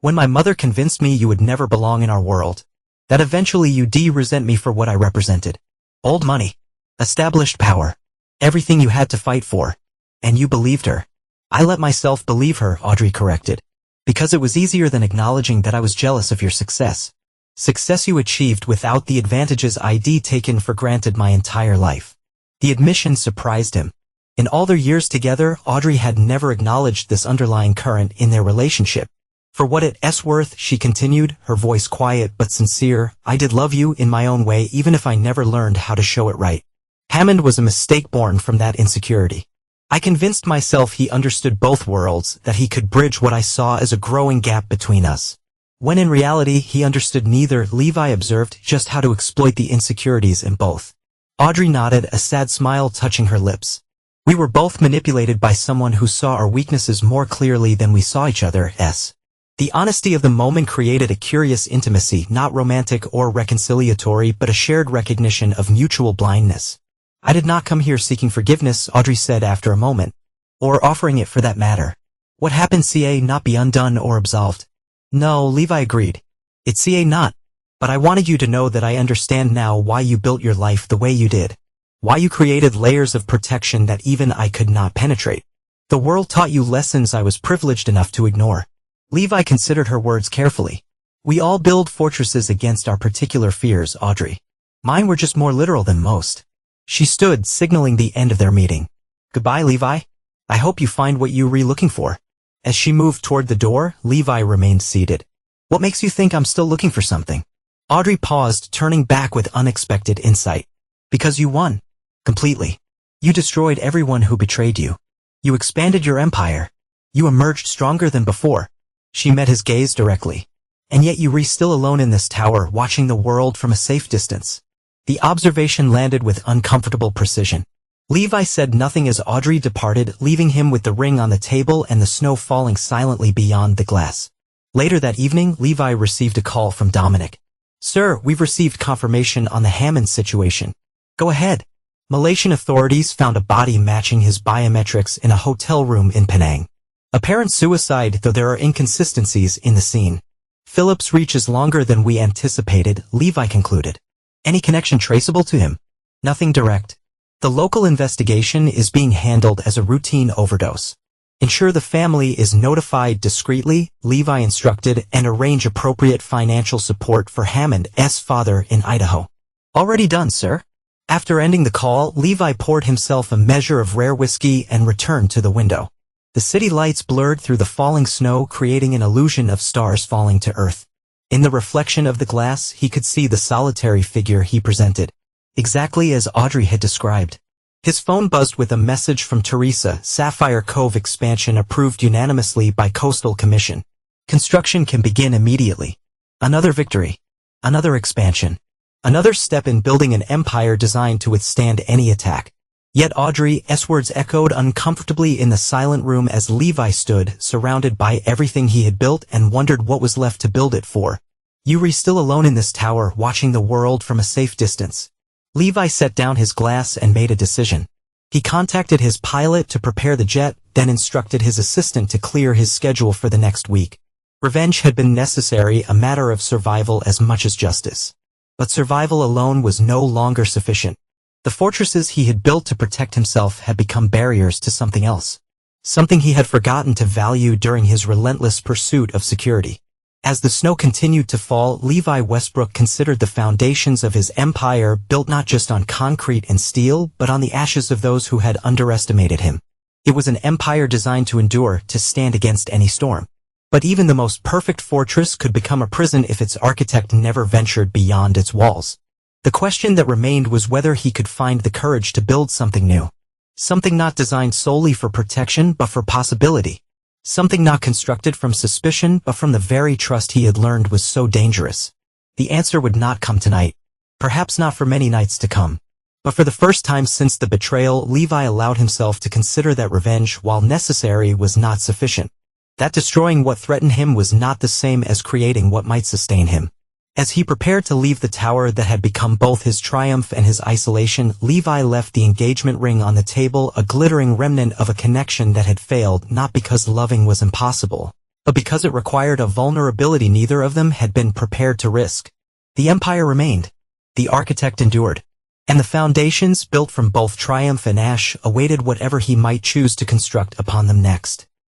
When my mother convinced me you would never belong in our world. That eventually you'd resent me for what I represented. Old money. Established power. Everything you had to fight for. And you believed her. I let myself believe her, Audrey corrected. Because it was easier than acknowledging that I was jealous of your success. Success you achieved without the advantages I'd taken for granted my entire life. The admission surprised him. In all their years together, Audrey had never acknowledged this underlying current in their relationship. For what it's worth, she continued, her voice quiet but sincere, I did love you in my own way even if I never learned how to show it right. Hammond was a mistake born from that insecurity. I convinced myself he understood both worlds, that he could bridge what I saw as a growing gap between us. When in reality, he understood neither, Levi observed, just how to exploit the insecurities in both. Audrey nodded, a sad smile touching her lips. We were both manipulated by someone who saw our weaknesses more clearly than we saw each other's. The honesty of the moment created a curious intimacy, not romantic or reconciliatory, but a shared recognition of mutual blindness. I did not come here seeking forgiveness, Audrey said after a moment. Or offering it for that matter. What happened not be undone or absolved. No, Levi agreed. It's not. But I wanted you to know that I understand now why you built your life the way you did. Why you created layers of protection that even I could not penetrate. The world taught you lessons I was privileged enough to ignore. Levi considered her words carefully. We all build fortresses against our particular fears, Audrey. Mine were just more literal than most. She stood, signaling the end of their meeting. Goodbye, Levi. I hope you find what you're looking for. As she moved toward the door, Levi remained seated. What makes you think I'm still looking for something? Audrey paused, turning back with unexpected insight. Because you won. Completely. You destroyed everyone who betrayed you. You expanded your empire. You emerged stronger than before. She met his gaze directly. And yet you were still alone in this tower, watching the world from a safe distance. The observation landed with uncomfortable precision. Levi said nothing as Audrey departed, leaving him with the ring on the table and the snow falling silently beyond the glass. Later that evening, Levi received a call from Dominic. Sir, we've received confirmation on the Hammond situation. Go ahead. Malaysian authorities found a body matching his biometrics in a hotel room in Penang. Apparent suicide, though there are inconsistencies in the scene. Phillips reaches longer than we anticipated, Levi concluded. Any connection traceable to him? Nothing direct. The local investigation is being handled as a routine overdose. Ensure the family is notified discreetly, Levi instructed, and arrange appropriate financial support for Hammond's father in Idaho. Already done, sir. After ending the call, Levi poured himself a measure of rare whiskey and returned to the window. The city lights blurred through the falling snow, creating an illusion of stars falling to earth. In the reflection of the glass, he could see the solitary figure he presented. Exactly as Audrey had described. His phone buzzed with a message from Teresa. Sapphire Cove expansion approved unanimously by Coastal Commission. Construction can begin immediately. Another victory. Another expansion. Another step in building an empire designed to withstand any attack. Yet Audrey's words echoed uncomfortably in the silent room as Levi stood, surrounded by everything he had built, and wondered what was left to build it for. You were still alone in this tower, watching the world from a safe distance. Levi set down his glass and made a decision. He contacted his pilot to prepare the jet, then instructed his assistant to clear his schedule for the next week. Revenge had been necessary, a matter of survival as much as justice. But survival alone was no longer sufficient. The fortresses he had built to protect himself had become barriers to something else. something he had forgotten to value during his relentless pursuit of security. As the snow continued to fall, Levi Westbrook considered the foundations of his empire built not just on concrete and steel, but on the ashes of those who had underestimated him. It was an empire designed to endure, to stand against any storm. But even the most perfect fortress could become a prison if its architect never ventured beyond its walls. The question that remained was whether he could find the courage to build something new. Something not designed solely for protection but for possibility. Something not constructed from suspicion but from the very trust he had learned was so dangerous. The answer would not come tonight. Perhaps not for many nights to come. But for the first time since the betrayal, Levi allowed himself to consider that revenge, while necessary, was not sufficient. That destroying what threatened him was not the same as creating what might sustain him. As he prepared to leave the tower that had become both his triumph and his isolation, Levi left the engagement ring on the table, a glittering remnant of a connection that had failed not because loving was impossible, but because it required a vulnerability neither of them had been prepared to risk. The empire remained. The architect endured. And the foundations, built from both triumph and ash, awaited whatever he might choose to construct upon them next.